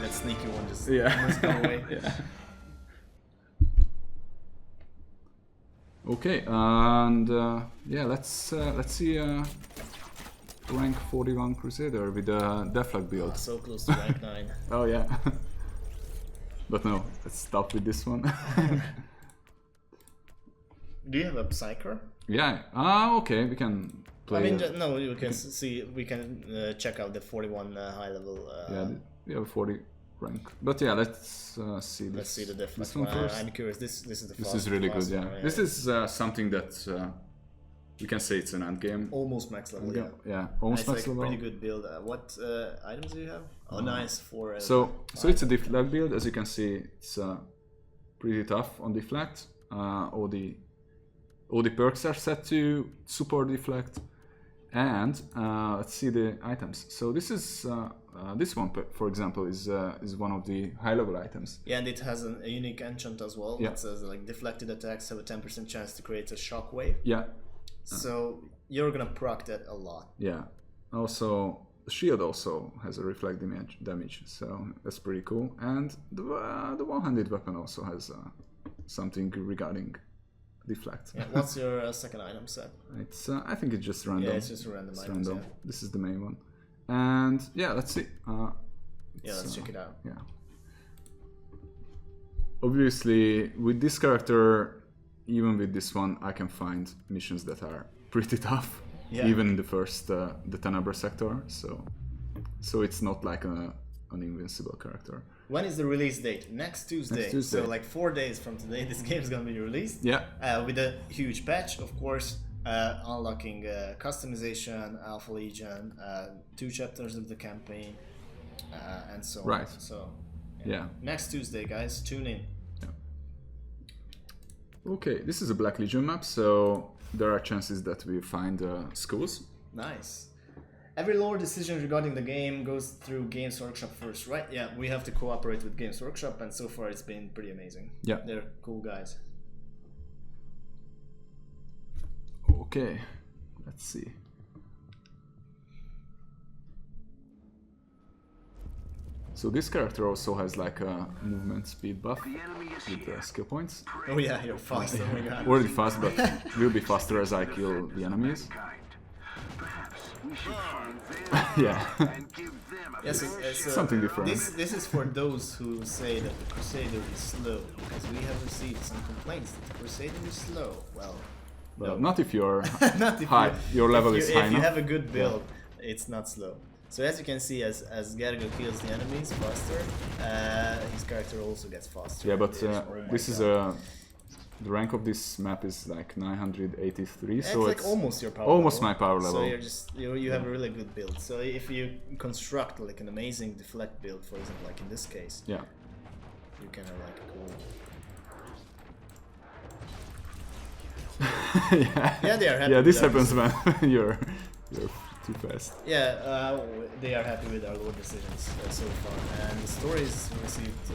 That sneaky one just must go away. Yeah. Okay, and yeah, let's see rank 41 Crusader with a Deflag build. So close to rank 9. Oh yeah. But no, let's stop with this one. Do you have a Psyker? Yeah. Okay, we can play. I mean, no, you can see, we can check out the 41 high level. Yeah, we have a 40 rank. But yeah, let's see this. Let's see the Deflag this one first. I'm curious. This is the This is really good. Yeah. This is something that we can say it's an endgame. almost max level. Yeah, Yeah, almost it's like max a level. pretty good build. What items do you have? Oh, nice for. So it's a deflect build. As you can see, it's pretty tough on deflect. All the perks are set to support deflect, and let's see the items. So this is this one, for example, is one of the high level items. Yeah, and it has a unique enchant as well. Yeah. That says like deflected attacks have a 10% chance to create a shockwave. Yeah, So you're gonna proc that a lot. yeah. Also, the shield also has a reflect damage, so that's pretty cool. And the one-handed weapon also has something regarding deflect. Yeah. What's your second item set? It's I think it's just random. Yeah, it's just random It's items. random. Yeah. This is the main one. And yeah, let's see. Yeah, let's check it out. Yeah. Obviously, with this character, even with this one, I can find missions that are pretty tough. Yeah. Even in the first, the Tenebra sector. So it's not like an invincible character. When is the release date? Next Tuesday. Next Tuesday. So like 4 days from today, this game is gonna be released. Yeah. With a huge patch, of course, unlocking customization, Alpha Legion, 2 chapters of the campaign, and so on. Right. So Yeah. next Tuesday, guys, tune in. Okay, this is a Black Legion map, so there are chances that we find schools. Nice. Every lore decision regarding the game goes through Games Workshop first, right? Yeah, we have to cooperate with Games Workshop, and so far it's been pretty amazing. Yeah. They're cool guys. Okay, let's see. So this character also has like a movement speed buff with skill points. Oh yeah, you're fast. Oh my god. Already fast, but will be faster as I kill the enemies. Yeah. Yes, Something different. This is for those who say that the Crusader is slow, because we have received some complaints that the Crusader is slow. Well, Well, no. not if you're Not if high. Your level is high If you enough. have a good build, it's not slow. So as you can see, as Gergo kills the enemies faster, his character also gets faster. Yeah, but Oh my this is God. the rank of this map is like 983, It's so like it's almost your power almost level. my power level. So you're just you have a really good build. So if you construct like an amazing deflect build, for example, like in this case, Yeah. you can have like a cool. Yeah, they are happy. Yeah, this with our happens when you're too fast. Yeah, they are happy with our lore decisions so far, and the story's received.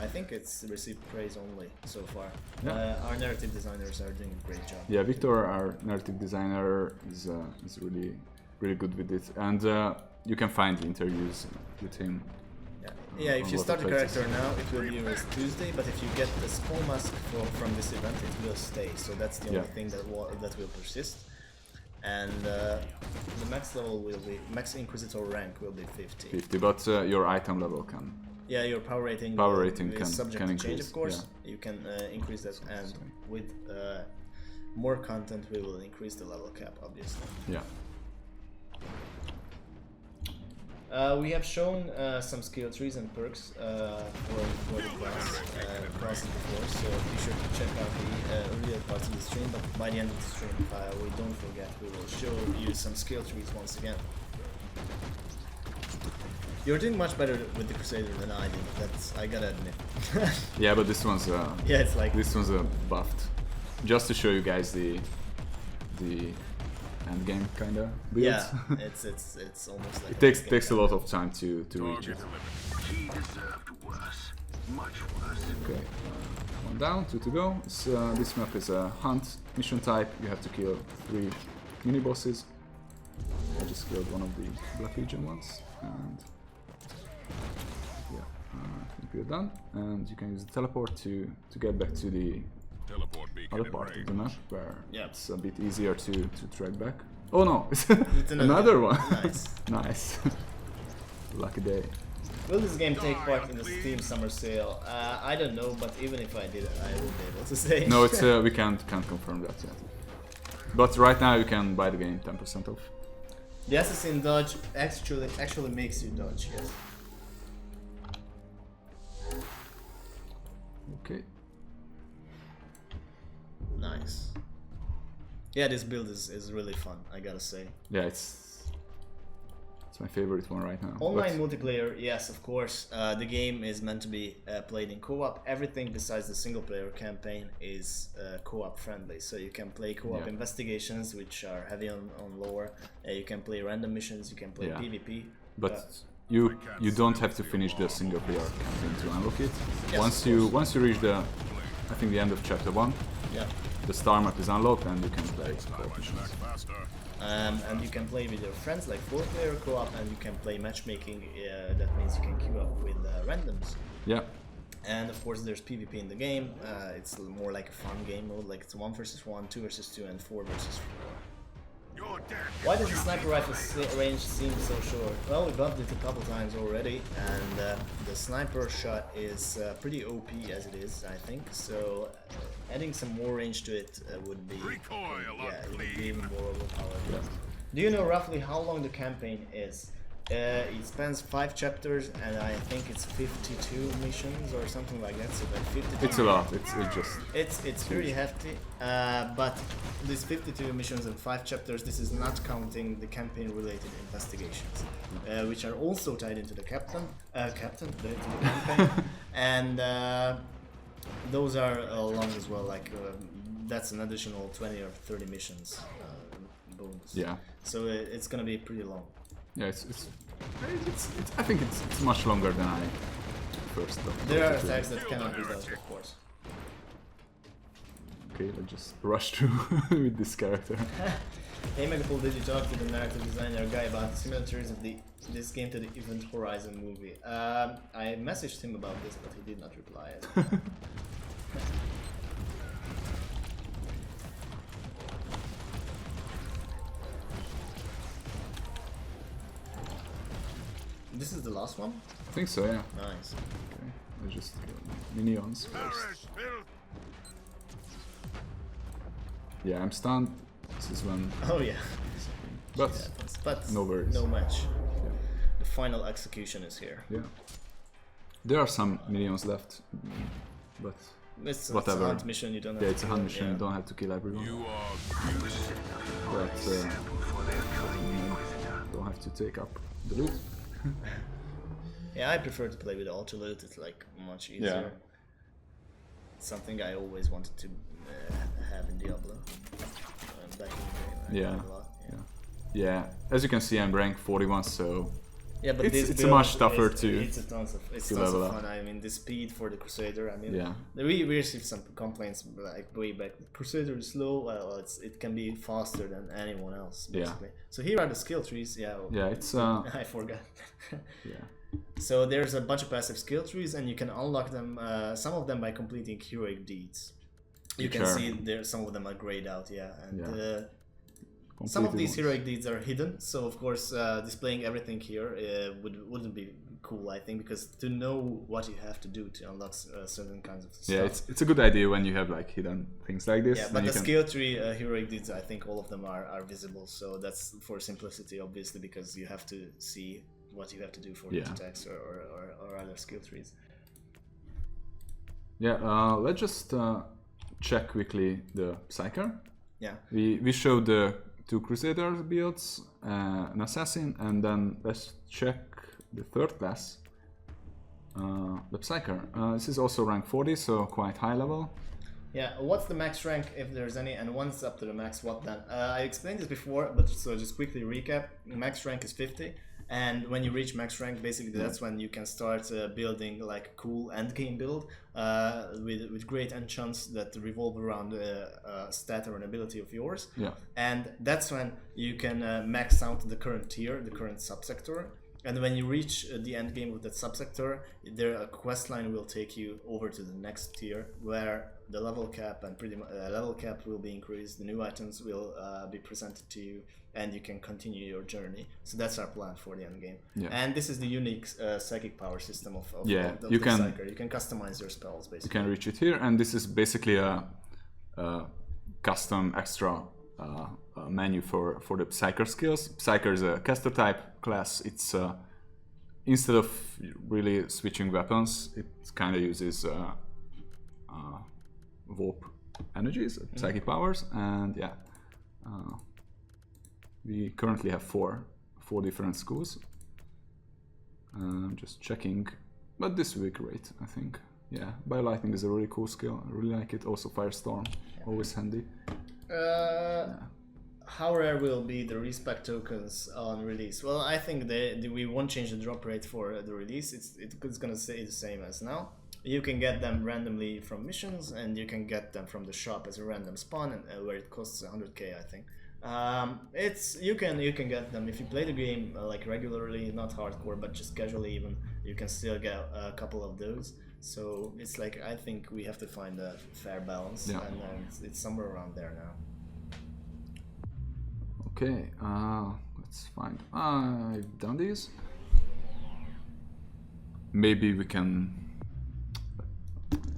I think it's received praise only so far. Yeah. Our narrative designers are doing a great job. Yeah, Victor, our narrative designer, is really good with it, and you can find the interviews with him. Yeah, if on you a lot start of the places. character now, it will be released Tuesday, but if you get the skull mask from this event, it will stay. So that's the only thing that will persist. And the max level will be max Inquisitor rank will be 50. 50, but your item level can. Yeah, your power rating Can is subject can to increase. change, of course. Yeah. You can increase that, and with more content, we will increase the level cap, obviously. Yeah. We have shown some skill trees and perks for the classes before, so be sure to check out the earlier parts of the stream, but by the end of the stream, we don't forget, we will show you some skill trees once again. You're doing much better with the Crusader than I did, I gotta admit. Yeah, but this one's yeah, it's like... This one's buffed. Just to show you guys the Endgame kinda build. Yeah, it's almost like... It takes a lot of time to reach it. He deserved worse. Much worse. Okay, one down, 2 to go. This map is a hunt mission type. You have to kill 3 mini bosses. I just killed one of the Black Legion ones, and yeah, I think we're done. And you can use the teleport to get back to the other part of the map where it's a bit easier to track back. Oh no, it's another one. Nice. Nice. Lucky day. Will this game take part in the Steam Summer Sale? I don't know, but even if I did, I would be able to say. No, it's we can't confirm that yet. But right now you can buy the game 10% off. The assassin dodge actually makes you dodge, yes. Okay. Nice. Yeah, this build is really fun, I gotta say. Yeah, it's my favorite one right now. Online multiplayer, yes, of course. The game is meant to be played in co-op. Everything besides the single player campaign is co-op friendly. So you can play co-op investigations, which are heavy on lore. You can play random missions, you can play PvP. But you don't have to finish the single player campaign to unlock it. Yes, Once you reach the, I think the end of chapter 1, the star map is unlocked and you can play co-op missions. And you can play with your friends, like 4-player co-op, and you can play matchmaking. That means you can queue up with randoms. Yeah. And of course, there's PvP in the game. It's more like a fun game mode, like it's 1 versus 1, 2 versus 2, and 4 versus 4. Why does the sniper rifle range seem so short? Well, we bumped it a couple times already, and the sniper shot is pretty OP as it is, I think. So adding some more range to it would be it would be even more overpowered. Do you know roughly how long the campaign is? It spans 5 chapters, and I think it's 52 missions or something like that. So like 52. It's a lot. It's pretty hefty. But these 52 missions and 5 chapters, this is not counting the campaign-related investigations, which are also tied into the campaign, and those are long as well. Like that's an additional 20 or 30 missions bonus. Yeah. So it's gonna be pretty long. Yeah, I think it's much longer than I first thought. There are attacks that cannot be dodged, of course. Okay, let's just rush through with this character. Hey Megapol, did you talk to the narrative designer guy about the similarities of this game to the Event Horizon movie? I messaged him about this, but he did not reply. This is the last one? I think so, yeah. Nice. Okay, let's just kill minions first. Yeah, I'm stunned. This is when... Oh yeah. But, but no worries. No match. Yeah. The final execution is here. Yeah. There are some minions left, but It's whatever. a hunt mission, you don't have yeah, to it's a kill hunt them, mission, yeah. you don't have to kill everyone. You are But don't have to take up the loot. Yeah, I prefer to play with auto loot, it's like much easier. It's something I always wanted to have in Diablo. Back in the game, I played a lot, Yeah, as you can see, I'm rank 41, so yeah, but it's this a much tougher it's, to it's tons of level up. fun. I mean, the speed for the Crusader. I mean, Yeah. we received some complaints like way back. The Crusader is slow. Well, it can be faster than anyone else, basically. So here are the skill trees. Yeah. Yeah, it's I forgot. yeah. So there's a bunch of passive skill trees, and you can unlock them. Some of them by completing heroic deeds. You can see there some of them are grayed out. Yeah, and. Some of these heroic deeds are hidden, so of course displaying everything here wouldn't be cool, I think, because to know what you have to do to unlock certain kinds of stuff. Yeah, it's a good idea when you have like hidden things like this. Yeah, but the skill tree heroic deeds, I think all of them are visible, so that's for simplicity, obviously, because you have to see what you have to do for the attacks or other skill trees. Yeah, let's just check quickly the Psyker. Yeah. We showed the 2 Crusaders builds, an Assassin, and then let's check the 3rd class, the Psyker. This is also rank 40, so quite high level. Yeah, what's the max rank if there's any, and once up to the max, what then? I explained this before, but so just quickly recap. Max rank is 50, and when you reach max rank, basically that's when you can start building like a cool endgame build with great enchants that revolve around a stat or an ability of yours. Yeah. And that's when you can max out the current tier, the current subsector. And when you reach the end game with that subsector, a quest line will take you over to the next tier, where the level cap and level cap will be increased. The new items will be presented to you, and you can continue your journey. So that's our plan for the end game. Yeah. And this is the unique psychic power system of the Psyker. You can customize your spells basically. You can reach it here, and this is basically a custom extra menu for the Psyker skills. Psyker is a caster type class. It's instead of really switching weapons, it kind of uses warp energies, psychic powers, and yeah, we currently have four different schools. Just checking, but this will be great, I think. Yeah, Biolightning is a really cool skill. I really like it. Also Firestorm, always handy. How rare will be the respec tokens on release? Well, I think we won't change the drop rate for the release. It's gonna stay the same as now. You can get them randomly from missions, and you can get them from the shop as a random spawn, and where it costs 100k, I think. You can get them if you play the game like regularly, not hardcore, but just casually even. You can still get a couple of those. So it's like, I think we have to find a fair balance, and it's somewhere around there now. Okay, let's find. I've done these. Maybe we can.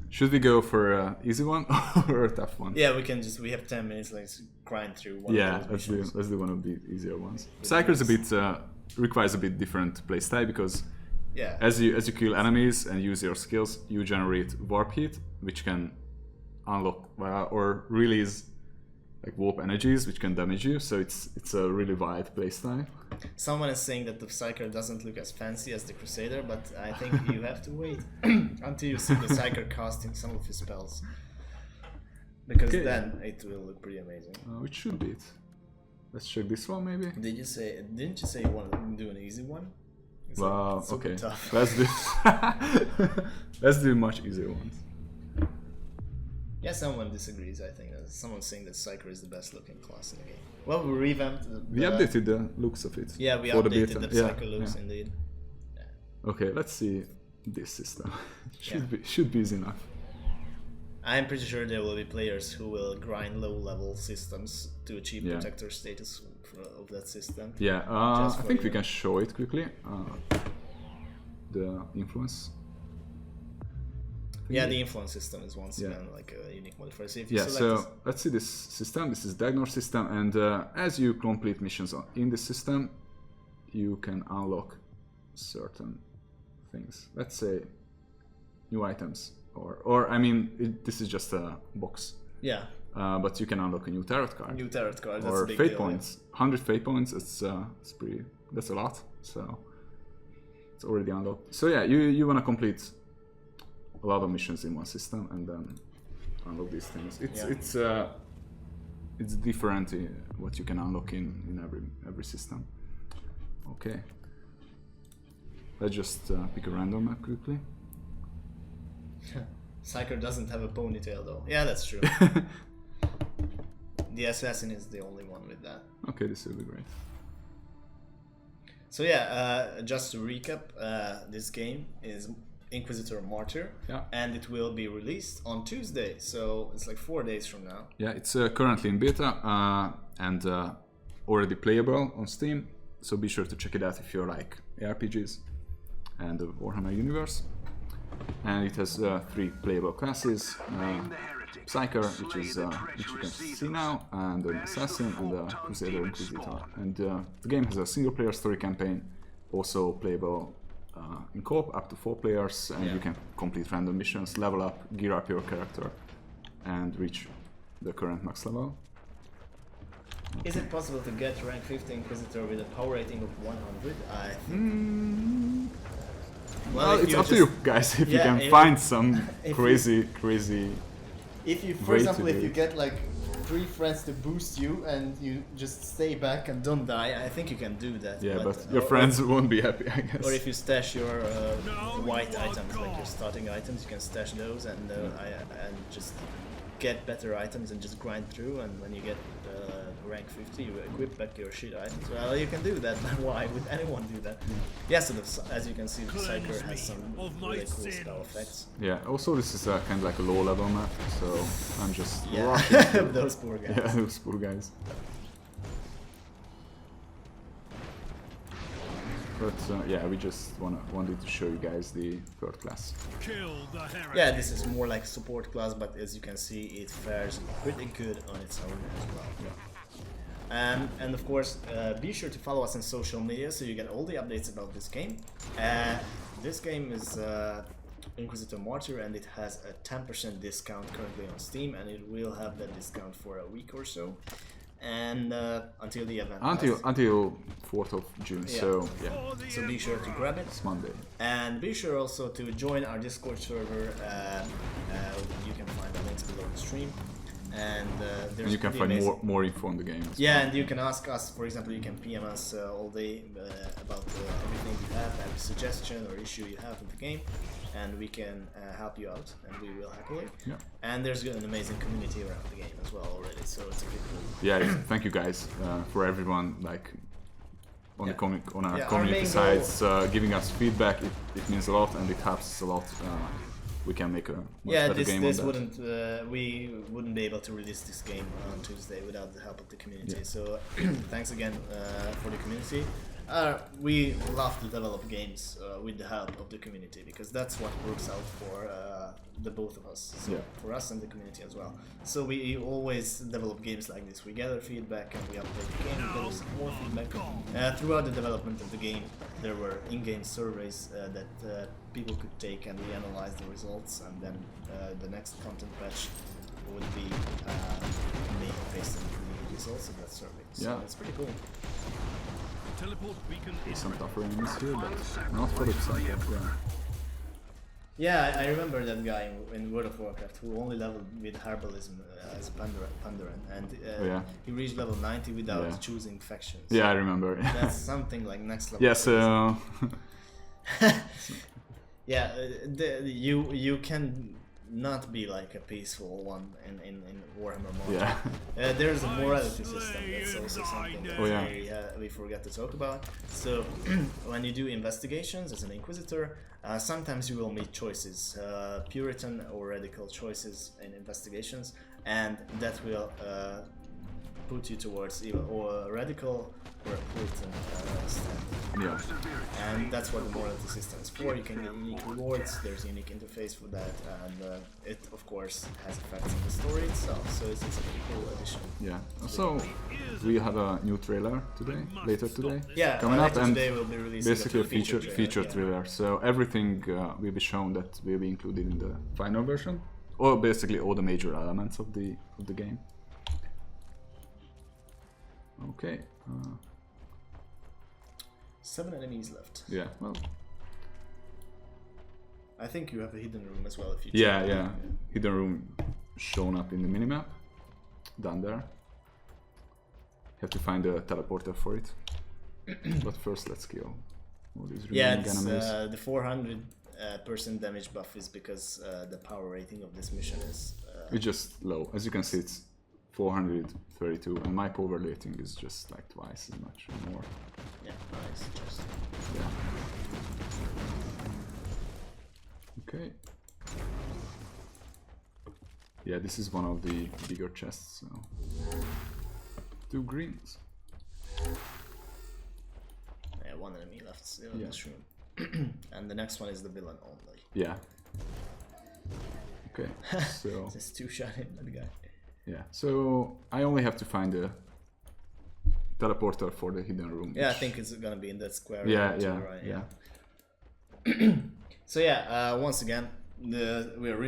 Should we go for an easy one or a tough one? Yeah, we have 10 minutes, let's grind through one of those missions. let's do one of the easier ones. Psyker's a bit requires a bit different playstyle, because as you kill enemies and use your skills, you generate warp heat, which can unlock or release like warp energies, which can damage you. So it's a really wide playstyle. Someone is saying that the Psyker doesn't look as fancy as the Crusader, but I think you have to wait until you see the Psyker casting some of his spells, because then it will look pretty amazing. It should be it. Let's check this one maybe. Didn't you say you want to do an easy one? It's okay. Tough. Let's do much easier ones. Yeah, someone disagrees, I think. Someone's saying that Psyker is the best looking class in the game. Well, we revamped We updated the looks of it. Yeah, we for updated the beta. Psyker looks, yeah. indeed. Okay, let's see this system. should be easy enough. I'm pretty sure there will be players who will grind low-level systems to achieve protector status of that system. Yeah, I think we can show it quickly. The influence. Yeah, the influence system is once again like a unique modifier. So if you select so let's see this system. This is the ignore system, and as you complete missions in this system, you can unlock certain things. Let's say new items, or I mean, this is just a box. Yeah. But you can unlock a new tarot card. New tarot card. That's or a big fate deal, points. 100 fate points. It's pretty. That's a lot. So it's already unlocked. So yeah, you wanna complete a lot of missions in one system and then unlock these things. It's different what you can unlock in every system. Okay. Let's just pick a random map quickly. Psyker doesn't have a ponytail though. Yeah, that's true. The assassin is the only one with that. Okay, this will be great. So yeah, just to recap, this game is Inquisitor Martyr, and it will be released on Tuesday, so it's like 4 days from now. Yeah, it's currently in beta and already playable on Steam, so be sure to check it out if you like RPGs and the Warhammer universe. And it has 3 playable classes, Psyker, which you can see now, and an assassin and a Crusader Inquisitor. And the game has a single-player story campaign, also playable in co-op up to 4 players, and you can complete random missions, level up, gear up your character, and reach the current max level. Okay. Is it possible to get rank 50 Inquisitor with a power rating of 100? I think... Well, it's up to you guys if you can find some crazy... If you, for example, if you get like 3 friends to boost you and you just stay back and don't die, I think you can do that. Yeah, but your friends won't be happy, I guess. Or if you stash your white items, like your starting items, you can stash those and just get better items and just grind through, and when you get rank 50 you equip back your shit items. Well, you can do that, but why would anyone do that? Yeah, so as you can see, the Psyker has some really cool spell effects. Yeah, also this is kind of like a low level map, so I'm just those poor guys. Yeah, those poor guys. But yeah, we just wanted to show you guys the third class. Yeah, this is more like a support class, but as you can see, it fares pretty good on its own as well. Yeah. And of course, be sure to follow us on social media so you get all the updates about this game. This game is Inquisitor Martyr, and it has a 10% discount currently on Steam, and it will have that discount for a week or so. And until the event. Until 4th of June, so yeah. So be sure to grab it. It's Monday. And be sure also to join our Discord server. You can find the links below the stream. And you can find more info on the game. And you can ask us, for example, you can PM us all day about everything you have, every suggestion or issue you have with the game, and we can help you out, and we will happily. Yeah. And there's an amazing community around the game as well already, so it's pretty cool. Yeah, thank you guys for everyone on our community sites giving us feedback. It means a lot, and it helps us a lot. We can make a much better game on that. We wouldn't be able to release this game on Tuesday without the help of the community. Yeah. So thanks again for the community. We love to develop games with the help of the community, because that's what works out for the both of us, so for us and the community as well. So we always develop games like this. We gather feedback and we update the game, we gather some more feedback. Throughout the development of the game, there were in-game surveys that people could take, and we analyzed the results, and then the next content patch would be made based on the results of that survey. So it's pretty cool. There's some tougher enemies here, but not for the Psyker. Yeah, I remember that guy in World of Warcraft who only leveled with Herbalism as Pandaran, and he reached level 90 without choosing factions. Yeah, I remember. That's something like next level. Yeah, so... yeah, you can not be like a peaceful one in Warhammer Mod. Yeah. There's a morality system. That's also something that we forgot to talk about. So when you do investigations as an Inquisitor, sometimes you will make choices, Puritan or radical choices in investigations, and that will put you towards either or a radical or a Puritan stand. Yeah. And that's what the morality system is for. You can get unique rewards, there's a unique interface for that, and it of course has effects on the story itself, so it's a pretty cool addition. Yeah. So we have a new trailer today, later today. Yeah, coming up, and today we'll be releasing basically a feature trailer. trailer. So everything will be shown that will be included in the final version, or basically all the major elements of the game. Okay. 7 enemies left. Yeah. Well. I think you have a hidden room as well if you Yeah. check. Yeah. Hidden room shown up in the minimap. Down there. Have to find a teleporter for it. But first, let's kill all these remaining enemies. The 400% damage buff is because the power rating of this mission is. It's just low. As you can see, it's 432, and my power rating is just like twice as much or more. Yeah, nice. Just. Yeah. Okay. Yeah, this is one of the bigger chests, so 2 greens. Yeah, 1 enemy left still in this room. And the next one is the villain only. Yeah. Okay, so There's 2 shot in that guy. yeah, so I only have to find a teleporter for the hidden room. Yeah, I which- think it's gonna be in that square. Yeah, to the yeah, right, yeah. So yeah, once again, we are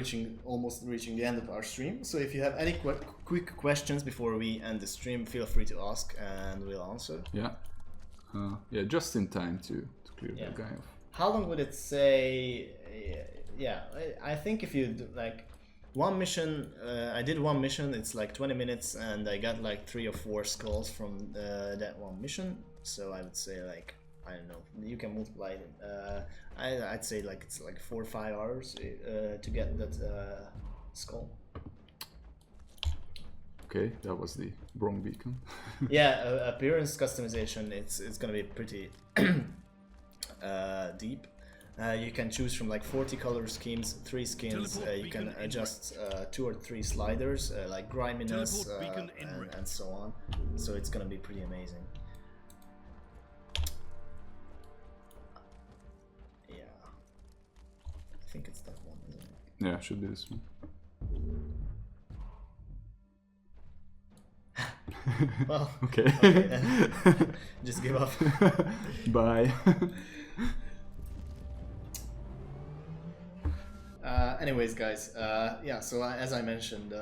almost reaching the end of our stream. So if you have any quick questions before we end the stream, feel free to ask and we'll answer. Yeah. Yeah, just in time to clear Yeah. the guy off. How long would it say? Yeah, I think if you do, like one mission, I did one mission. It's like 20 minutes, and I got like 3 or 4 skulls from that one mission. So I would say like, I don't know. You can multiply it. I'd say like it's like 4 or 5 hours to get that skull. Okay, that was the wrong beacon. Yeah, appearance customization. It's gonna be pretty deep. You can choose from like 40 color schemes, 3 skins. You can adjust 2 or 3 sliders, like griminess and so on. So it's gonna be pretty amazing. Yeah, I think it's that one, isn't it? Yeah, should be this one. Well, Okay. then. Just give up. Bye. Anyways, guys, yeah, so as I mentioned,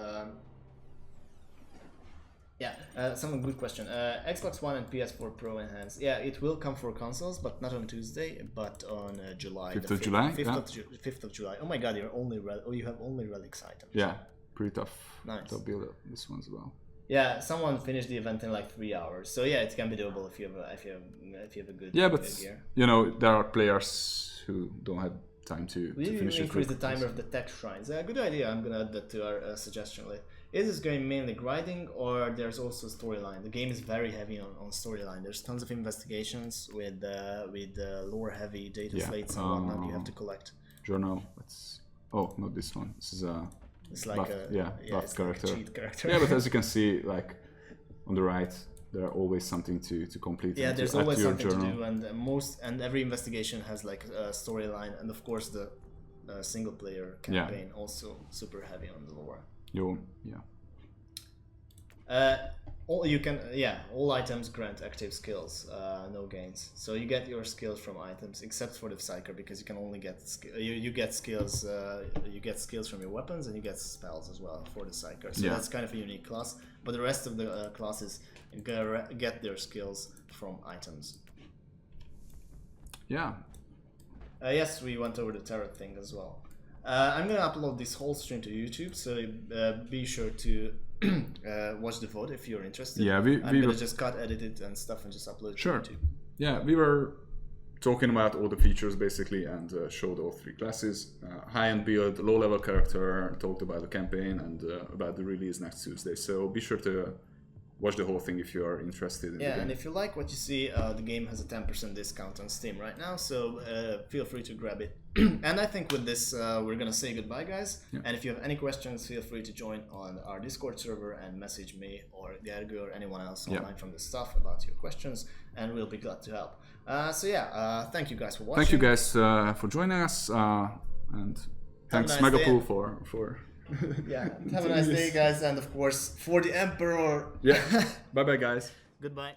some good question. Xbox One and PS4 Pro enhanced. Yeah, it will come for consoles, but not on Tuesday, but on July. 5th the of July? 5th of July. Oh my god, you have only relics items. Yeah, pretty tough. Nice. Tough build up, this one as well. Yeah, someone finished the event in like 3 hours. So yeah, it can be doable if you have a good Yeah, but good gear. you know, there are players who don't have time to We finish it. increase the timer of the tech shrines. Good idea. I'm gonna add that to our suggestion list. Is this game mainly grinding, or there's also storyline? The game is very heavy on storyline. There's tons of investigations with lore heavy data slates and whatnot you have to collect. Journal. Let's. Oh, not this one. This is a. It's like buffed, buffed buffed character. Like a cheat character. Yeah, but as you can see, like on the right, there are always something to complete. Yeah, and there's to add always to your something journal. to do, and every investigation has like a storyline, and of course the single player campaign also super heavy on the lore. All items grant active skills, no gains. So you get your skills from items, except for the Psyker, because you can only get you get skills. You get skills from your weapons, and you get spells as well for the Psyker. So that's kind of a unique class. But the rest of the classes get their skills from items. Yeah. Yes, we went over the tarot thing as well. I'm gonna upload this whole stream to YouTube, so be sure to watch the VOD if you're interested. Yeah, I'm gonna just edit it and stuff and just upload it to YouTube. Yeah, we were talking about all the features basically, and showed all 3 classes. High-end build, low-level character, talked about the campaign and about the release next Tuesday. So be sure to watch the whole thing if you are interested in the game. And if you like what you see, the game has a 10% discount on Steam right now, so feel free to grab it. And I think with this, we're gonna say goodbye, guys. Yeah. And if you have any questions, feel free to join on our Discord server and message me or Gergo or anyone else online from the staff about your questions, and we'll be glad to help. Thank you guys for watching. Thank you guys for joining us, and thanks nice Megapool for have a nice day, guys, and of course for the Emperor. Yeah. Bye bye, guys. Goodbye.